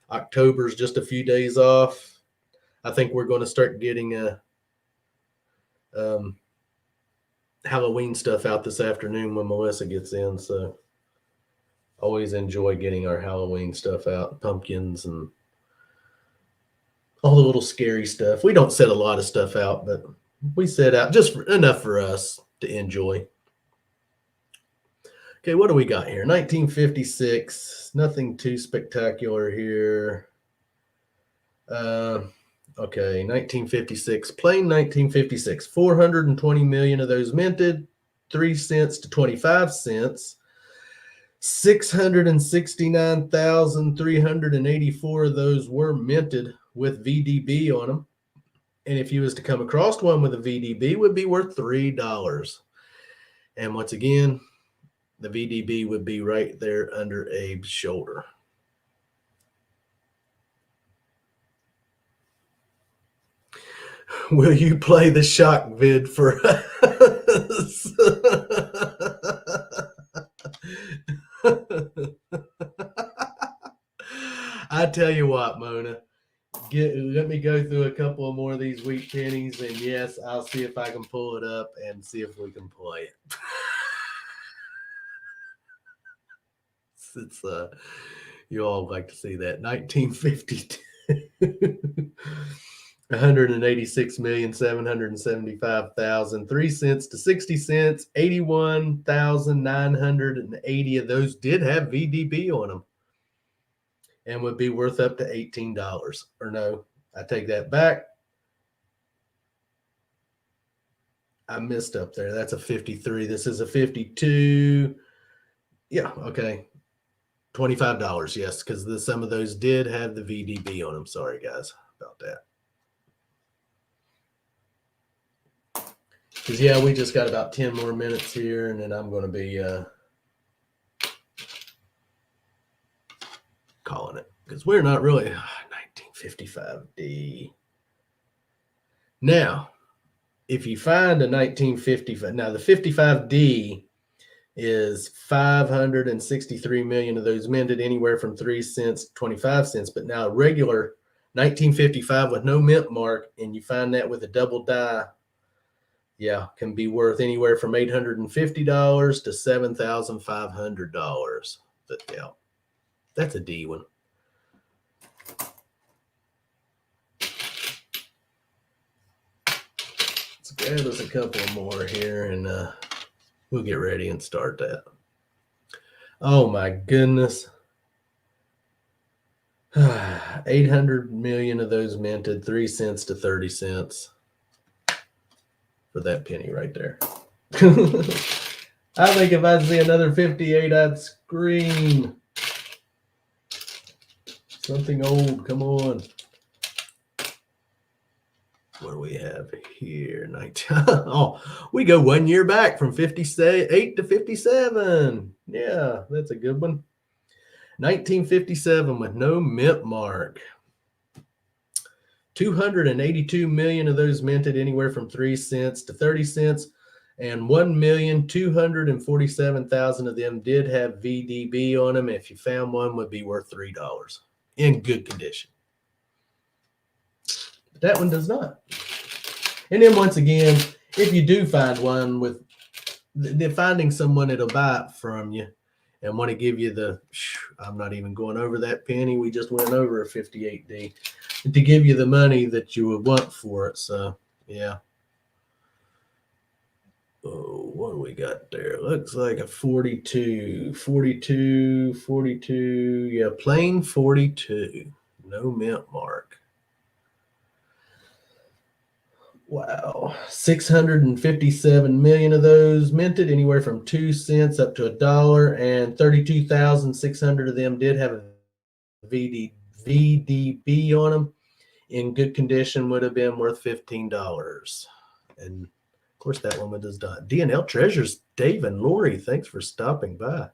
October's just a few days off. I think we're going to start getting Halloween stuff out this afternoon when Melissa gets in. So always enjoy getting our Halloween stuff out, pumpkins and all the little scary stuff. We don't set a lot of stuff out, but we set out just enough for us to enjoy. Okay, what do we got here? 1956. Nothing too spectacular here. Okay, 1956. Plain 1956. 420 million of those minted. 3 cents to 25 cents. 669,384 of those were minted with VDB on them. And if you was to come across one with a VDB, would be worth $3. And once again, the VDB would be right there under Abe's shoulder. Will you play the shock vid for us? I tell you what, Mona. Let me go through a couple of more of these wheat pennies, and yes, I'll see if I can pull it up and see if we can play it. It's you all like to see that. 1952. 186,775,000, 3 cents to 60 cents, 81,980 of those did have VDB on them and would be worth up to $18. Or no, I take that back. I missed up there. That's a 53. This is a 52. Yeah, okay. $25, yes, because some of those did have the VDB on them. Sorry, guys, about that. Because, yeah, we just got about 10 more minutes here, and then I'm going to be calling it. Because we're not really 1955D. Now, if you find a 1955, now the 55D is 563 million of those minted, anywhere from 3 cents to 25 cents. But now regular 1955 with no mint mark, and you find that with a double die, yeah, can be worth anywhere from $850 to $7,500. But yeah, that's a D one. Let's grab us a couple more here, and we'll get ready and start that. Oh my goodness. 800 million of those minted, 3 cents to 30 cents for that penny right there. I think if I see another 58, I'd scream. Something old, come on. What do we have here? 19. Oh, we go 1 year back from 58 to 57. Yeah, that's a good one. 1957 with no mint mark. 282 million of those minted anywhere from 3 cents to 30 cents, and 1,247,000 of them did have VDB on them. If you found one, would be worth $3 in good condition. But that one does not. And then once again, if you do find one with finding someone that'll buy it from you and want to give you the, I'm not even going over that penny. We just went over a 58D to give you the money that you would want for it. So, yeah. Oh, what do we got there? Looks like a 42, 42, 42. Yeah, plain 42. No mint mark. Wow. 657 million of those minted anywhere from 2 cents up to $1, and 32,600 of them did have a VDB on them. In good condition would have been worth $15. And of course, that one was done. D&L Treasures, Dave and Lori, thanks for stopping by.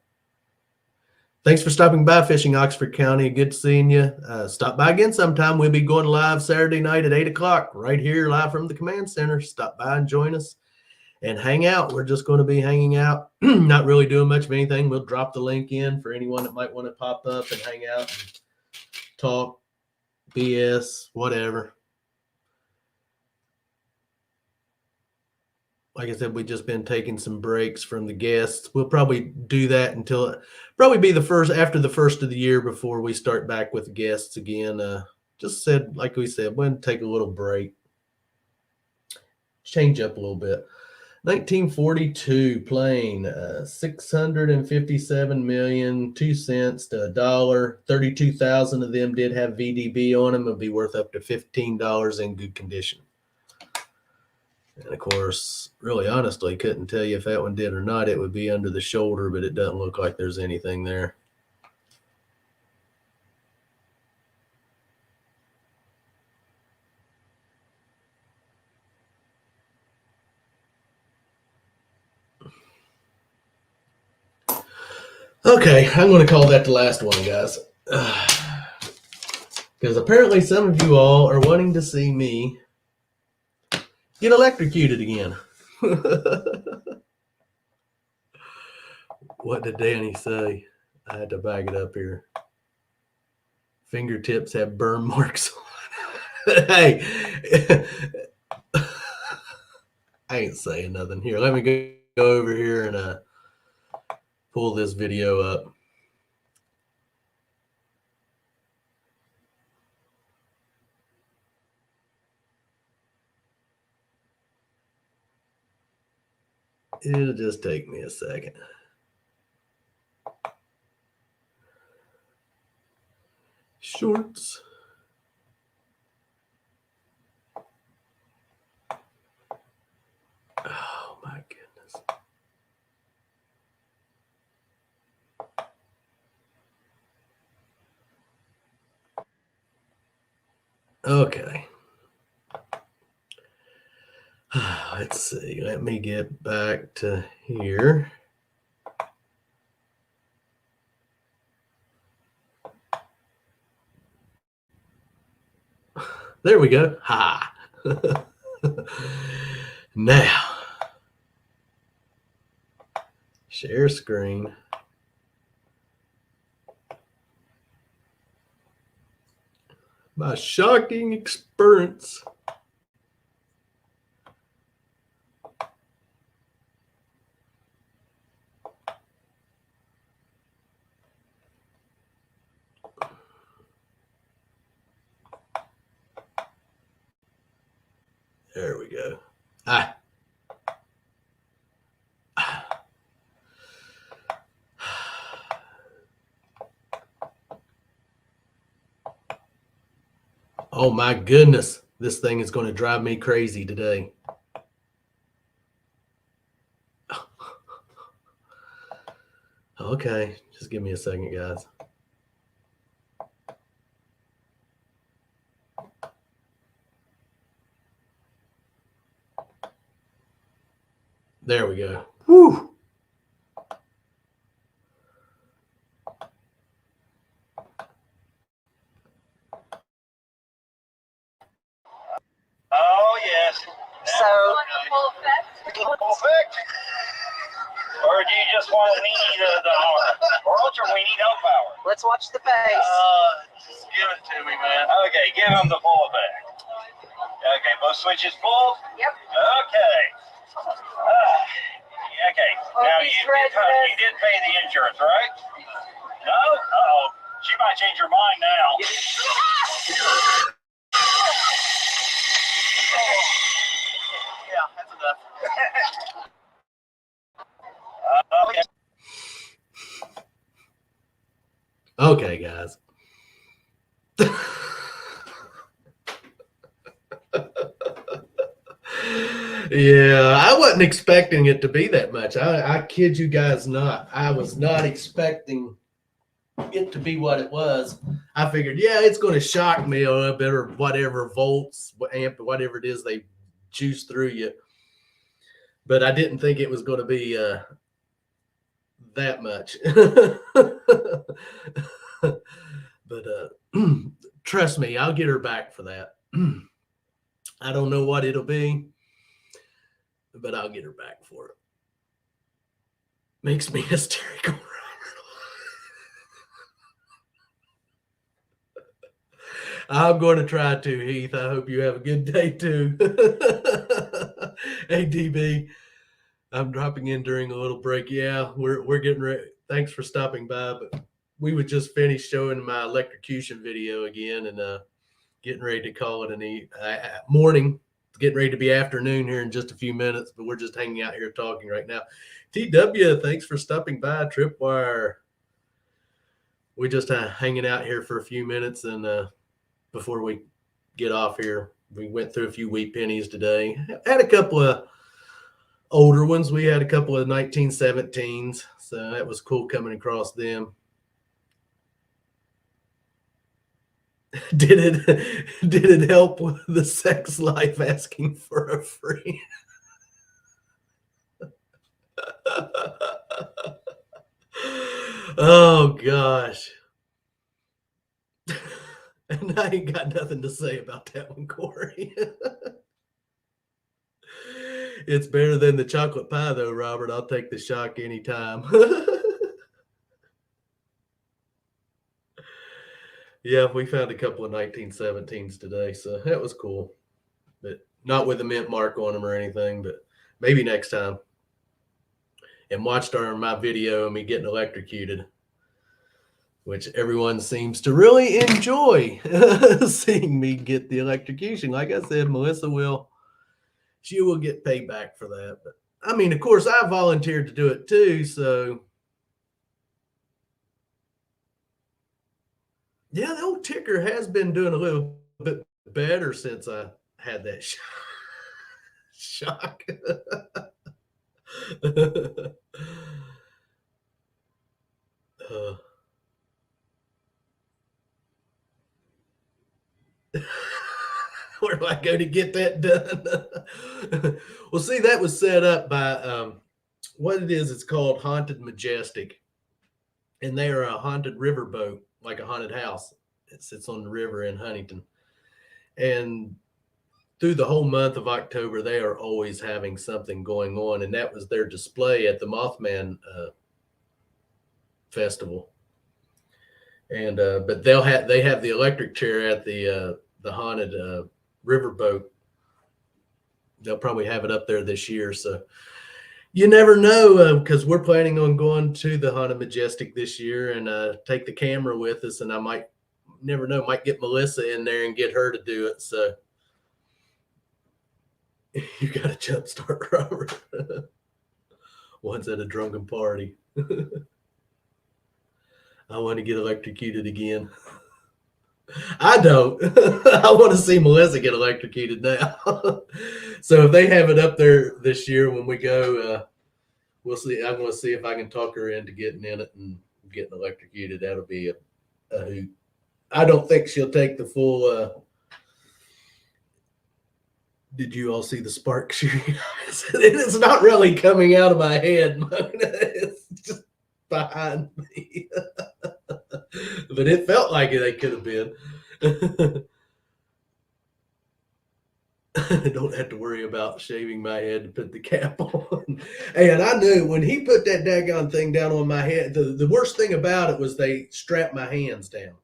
Thanks for stopping by, Fishing Oxford County. Good seeing you. Stop by again sometime. We'll be going live Saturday night at 8 o'clock right here, live from the command center. Stop by and join us and hang out. We're just going to be hanging out, not really doing much of anything. We'll drop the link in for anyone that might want to pop up and hang out and talk, BS, whatever. Like I said, we've just been taking some breaks from the guests. We'll probably do that until probably be after the first of the year before we start back with guests again. Just said, like we said, we're going to take a little break, change up a little bit. 1942 plain, 657 million, 2 cents to $1. 32,000 of them did have VDB on them. It'll be worth up to $15 in good condition. And of course, really honestly, couldn't tell you if that one did or not. It would be under the shoulder, but it doesn't look like there's anything there. Okay, I'm going to call that the last one, guys. Because apparently some of you all are wanting to see me get electrocuted again. What did Danny say? I had to back it up here. Fingertips have burn marks on it. Hey, I ain't saying nothing. Here, let me go over here and pull this video up. It'll just take me a second. Shorts. Oh my goodness. Okay. Let's see. Let me get back to here. There we go. Ha. Now, share screen. My shocking experience. There we go. Oh my goodness. This thing is going to drive me crazy today. Okay, just give me a second, guys. There we go. Whew. Oh, yes. So, Full effect? Or do you just want to weenie the heart? Or ultra weenie, no power? let's watch the face. Just give it to me, man. Okay, give him the full effect. Okay, both switches full? Yep. Okay. Okay. Hope Now, he's you ready. did pay the insurance, right? No? Uh-oh. She might change her mind now. Yeah, that's enough. Okay. Okay, guys. Yeah, I wasn't expecting it to be that much. I kid you guys not. I was not expecting it to be what it was. I figured, yeah, it's going to shock me a little bit or whatever volts, amp, whatever it is they juice through you. But I didn't think it was going to be that much. But trust me, I'll get her back for that. I don't know what it'll be, but I'll get her back for it. Makes me hysterical. I'm going to try to, Heath. I hope you have a good day too. Hey, DB, I'm dropping in during a little break. Yeah, we're getting ready. Thanks for stopping by. But we would just finish showing my electrocution video again and getting ready to call it an morning. It's getting ready to be afternoon here in just a few minutes, but we're just hanging out here talking right now. TW, thanks for stopping by. Tripwire. We just hanging out here for a few minutes and before we get off here. We went through a few wheat pennies today. Had a couple of older ones. We had a couple of 1917s, so that was cool coming across them. Did it help with the sex life asking for a friend? Oh gosh. And I ain't got nothing to say about that one, Corey. It's better than the chocolate pie, though, Robert. I'll take the shock anytime. Yeah, we found a couple of 1917s today, so that was cool. But not with a mint mark on them or anything, but maybe next time. And watched my video of me getting electrocuted, which everyone seems to really enjoy seeing me get the electrocution. Like I said, Melissa she will get paid back for that. But I mean, of course, I volunteered to do it too. So yeah, the old ticker has been doing a little bit better since I had that shock. Where do I go to get that done? Well, see, that was set up by what it is. It's called Haunted Majestic, and they are a haunted riverboat, like a haunted house. It sits on the river in Huntington, and through the whole month of October, they are always having something going on, and that was their display at the Mothman festival. And but they have the electric chair at the haunted riverboat. They'll probably have it up there this year, so you never know, because we're planning on going to the Haunted Majestic this year and take the camera with us, and I might never know, might get Melissa in there and get her to do it. So you got to jumpstart Robert. Once at a drunken party. I want to get electrocuted again. I don't. I want to see Melissa get electrocuted now. So if they have it up there this year when we go, we'll see. I'm going to see if I can talk her into getting in it and getting electrocuted. That'll be a hoot. I don't think she'll take the full. Did you all see the spark shooting? It's not really coming out of my head, Mona. It's just behind me. But it felt like they could have been. I don't have to worry about shaving my head to put the cap on. And I knew when he put that daggone thing down on my head, the worst thing about it was they strapped my hands down.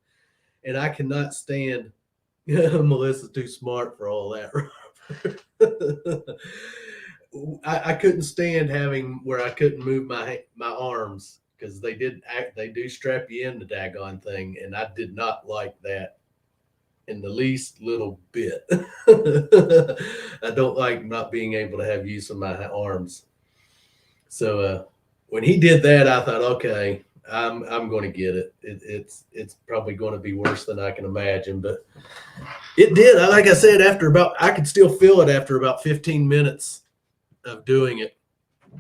And I cannot stand Melissa's too smart for all that. I couldn't stand having where I couldn't move my arms because they do strap you in the daggone thing, and I did not like that in the least little bit. I don't like not being able to have use of my arms. So when he did that, I thought, okay, I'm going to get it. It's probably going to be worse than I can imagine, but it did. Like I said, I could still feel it after about 15 minutes of doing it.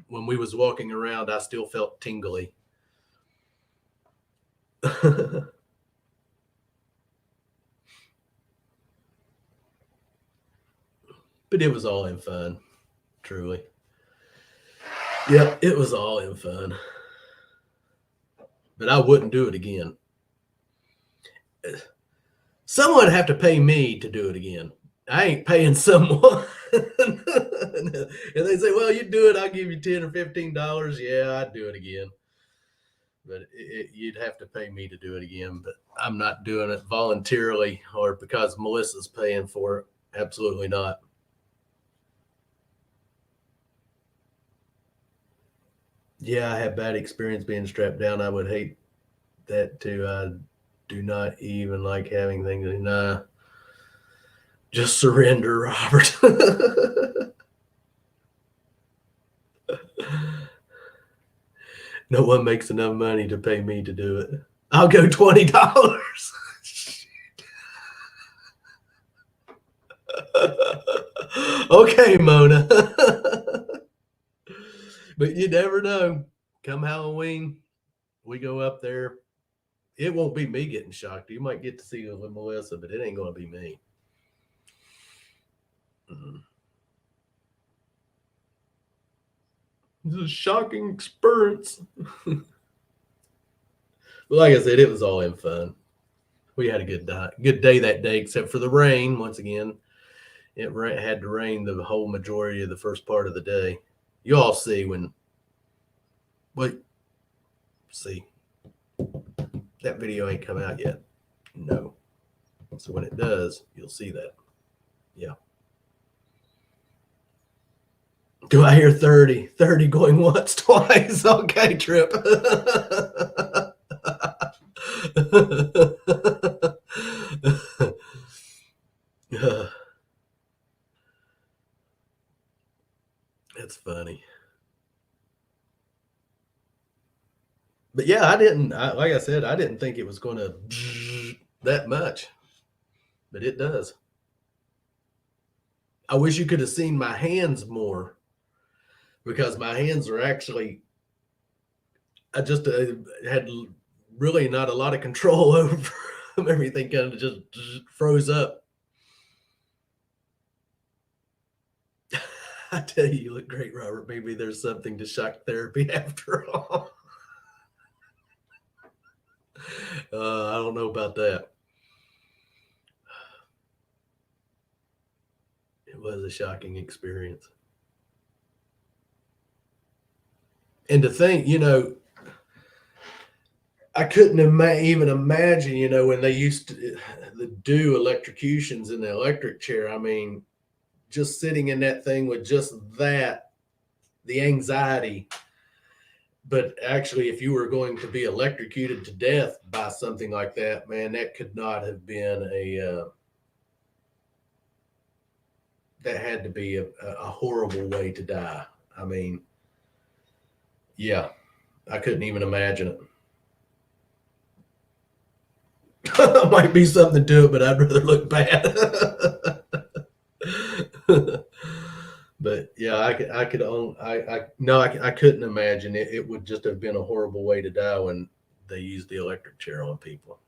When we was walking around, I still felt tingly. But it was all in fun, truly. Yep, it was all in fun. But I wouldn't do it again. Someone would have to pay me to do it again. I ain't paying someone. And they say, "Well, you do it. I'll give you $10 or $15." Yeah, I'd do it again. But you'd have to pay me to do it again. But I'm not doing it voluntarily or because Melissa's paying for it. Absolutely not. Yeah, I had bad experience being strapped down. I would hate that too. I do not even like having things. Nah, just surrender, Robert. No one makes enough money to pay me to do it. I'll go $20. Okay, Mona. But you never know. Come Halloween, we go up there. It won't be me getting shocked. You might get to see it with Melissa, but it ain't going to be me. It's a shocking experience. Like I said, it was all in fun. We had a good day that day, except for the rain. Once again, it had to rain the whole majority of the first part of the day. You all see when. Wait, see, that video ain't come out yet. No. So when it does, you'll see that. Yeah. Do I hear 30? 30 going once, twice? Okay, Trip. That's funny. But yeah, like I said, I didn't think it was going to that much, but it does. I wish you could have seen my hands more because my hands are actually, I just had really not a lot of control over them. Everything kind of just froze up. I tell you, you look great, Robert. Maybe there's something to shock therapy after all. I don't know about that. It was a shocking experience. And to think, I couldn't even imagine, when they used to do electrocutions in the electric chair. I mean, just sitting in that thing with just that, the anxiety. But actually, if you were going to be electrocuted to death by something like that, man, that could not have been that had to be a horrible way to die. I mean, yeah, I couldn't even imagine it. Might be something to it, but I'd rather look bad. But yeah, I could own, no, I couldn't imagine it. It would just have been a horrible way to die when they used the electric chair on people.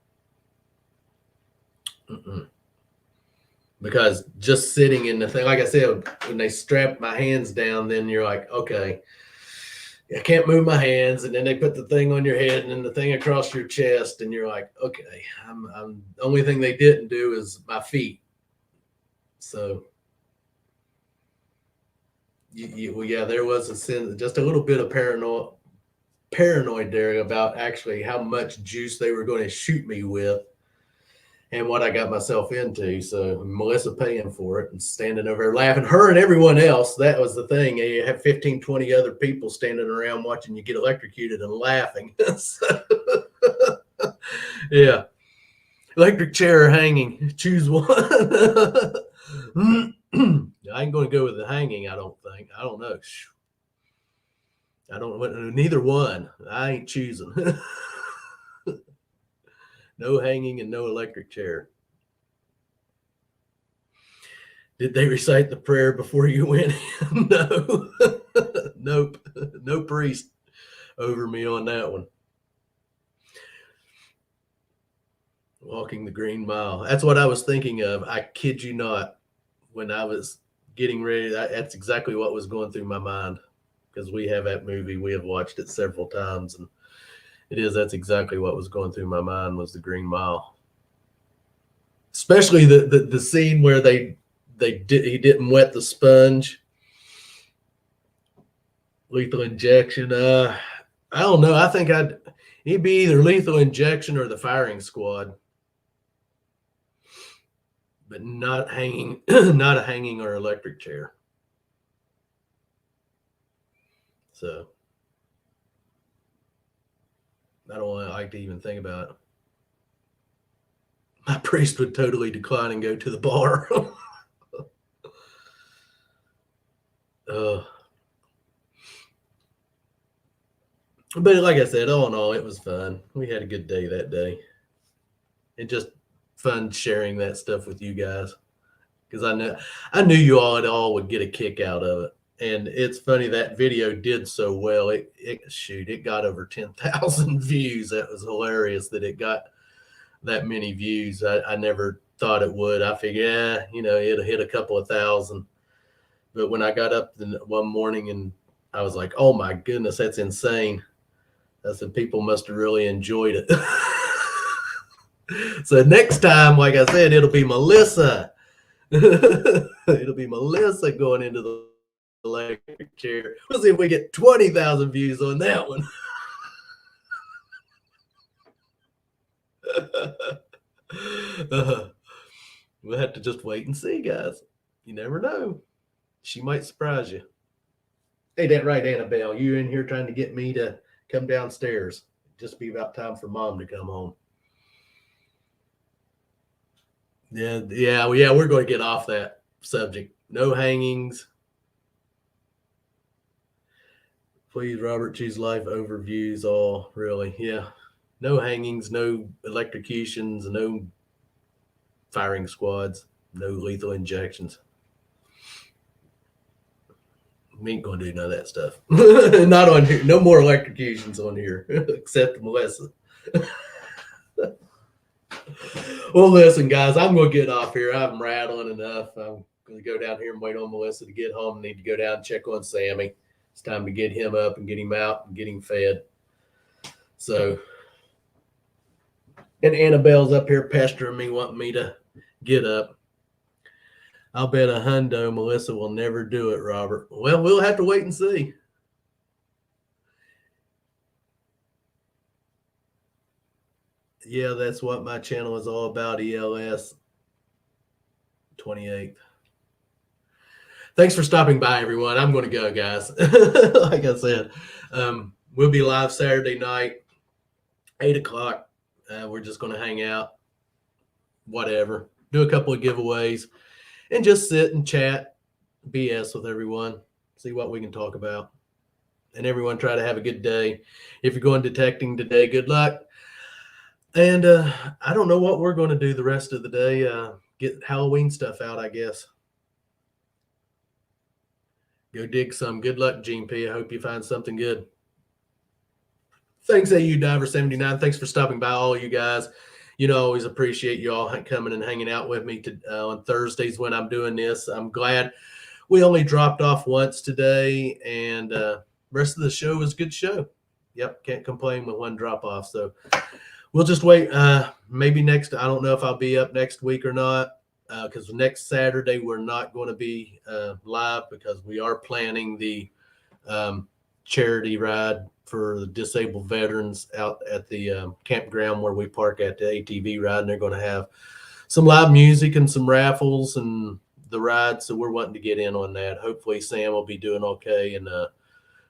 Mm-mm. Because just sitting in the thing, like I said, when they strap my hands down, then you're like, okay, I can't move my hands, and then they put the thing on your head and then the thing across your chest, and you're like, okay, I'm the only thing they didn't do is my feet. So well, yeah, there was a sin, just a little bit of paranoid there about actually how much juice they were going to shoot me with and what I got myself into. So Melissa paying for it and standing over there laughing, her and everyone else. That was the thing. You have 15, 20 other people standing around watching you get electrocuted and laughing. So, yeah. Electric chair or hanging. Choose one. I ain't going to go with the hanging, I don't think. I don't know. I don't know. Neither one. I ain't choosing. No hanging and no electric chair. Did they recite the prayer before you went in? No. Nope. No priest over me on that one. Walking the Green Mile. That's what I was thinking of. I kid you not. When I was getting ready, that's exactly what was going through my mind. Because we have that movie, we have watched it several times, and that's exactly what was going through my mind was the Green Mile. Especially the scene where he didn't wet the sponge. Lethal injection. I don't know. I think he'd be either lethal injection or the firing squad, but not hanging, not a hanging or electric chair. So I don't like to even think about it. My priest would totally decline and go to the bar. uh, but like I said, all in all, it was fun. We had a good day that day, and just fun sharing that stuff with you guys because I knew you all would get a kick out of it. And it's funny that video did so well. It got over 10,000 views. That was hilarious that it got that many views. I never thought it would. I figured, it'll hit a couple of thousand. But when I got up one morning and I was like, oh my goodness, that's insane. I said, people must have really enjoyed it. So next time, like I said, it'll be Melissa. It'll be Melissa going into the electric chair. We'll see if we get 20,000 views on that one. We'll have to just wait and see, guys. You never know. She might surprise you. Hey, that right, Annabelle. You in here trying to get me to come downstairs. Just be about time for Mom to come home. Yeah. We're going to get off that subject. No hangings. Please, Robert, choose life overviews. All really, yeah. No hangings, no electrocutions, no firing squads, no lethal injections. We ain't gonna do none of that stuff. Not on here. No more electrocutions on here, except Melissa. Well, listen, guys, I'm gonna get off here. I'm rattling enough. I'm gonna go down here and wait on Melissa to get home. I need to go down and check on Sammy. It's time to get him up and get him out and get him fed. So, and Annabelle's up here pestering me, wanting me to get up. I'll bet a hundo Melissa will never do it, Robert. Well, we'll have to wait and see. Yeah, that's what my channel is all about, ELS 28th. Thanks for stopping by, everyone. I'm going to go, guys. Like I said, we'll be live Saturday night, 8 o'clock. We're just going to hang out, whatever, do a couple of giveaways, and just sit and chat, BS with everyone, see what we can talk about. And everyone try to have a good day. If you're going detecting today, good luck. And I don't know what we're going to do the rest of the day. Get Halloween stuff out, I guess. Go dig some. Good luck, Gene P. I hope you find something good. Thanks, AU Diver 79. Thanks for stopping by, all you guys. Always appreciate you all coming and hanging out with me on Thursdays when I'm doing this. I'm glad we only dropped off once today, and rest of the show was a good show. Yep, can't complain with one drop off. So we'll just wait. Maybe next. I don't know if I'll be up next week or not, because next Saturday we're not going to be live because we are planning the um, charity ride for the disabled veterans out at the campground where we park at the ATV ride, and they're going to have some live music and some raffles and the ride. So we're wanting to get in on that. Hopefully Sam will be doing okay, and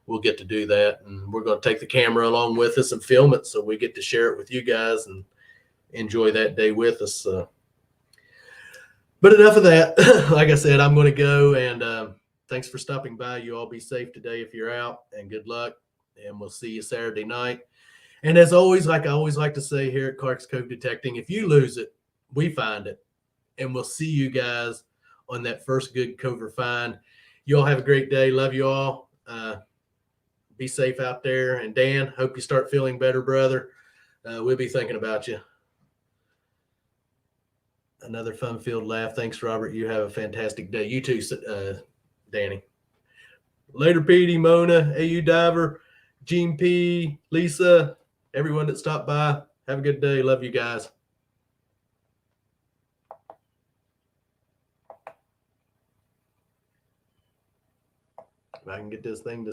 we'll get to do that. And we're going to take the camera along with us and film it so we get to share it with you guys and enjoy that day with us. But enough of that. Like I said, I'm going to go, and thanks for stopping by. You all be safe today if you're out, and good luck. And we'll see you Saturday night. And as always, like I always like to say here at Clark's Cove Detecting, if you lose it, we find it. And we'll see you guys on that first good cover find. You all have a great day. Love you all. Be safe out there. And Dan, hope you start feeling better, brother. We'll be thinking about you. Another fun-filled laugh. Thanks, Robert. You have a fantastic day. You too, Danny. Later, Petey, Mona, AU Diver, Gene P, Lisa, everyone that stopped by. Have a good day. Love you guys. If I can get this thing to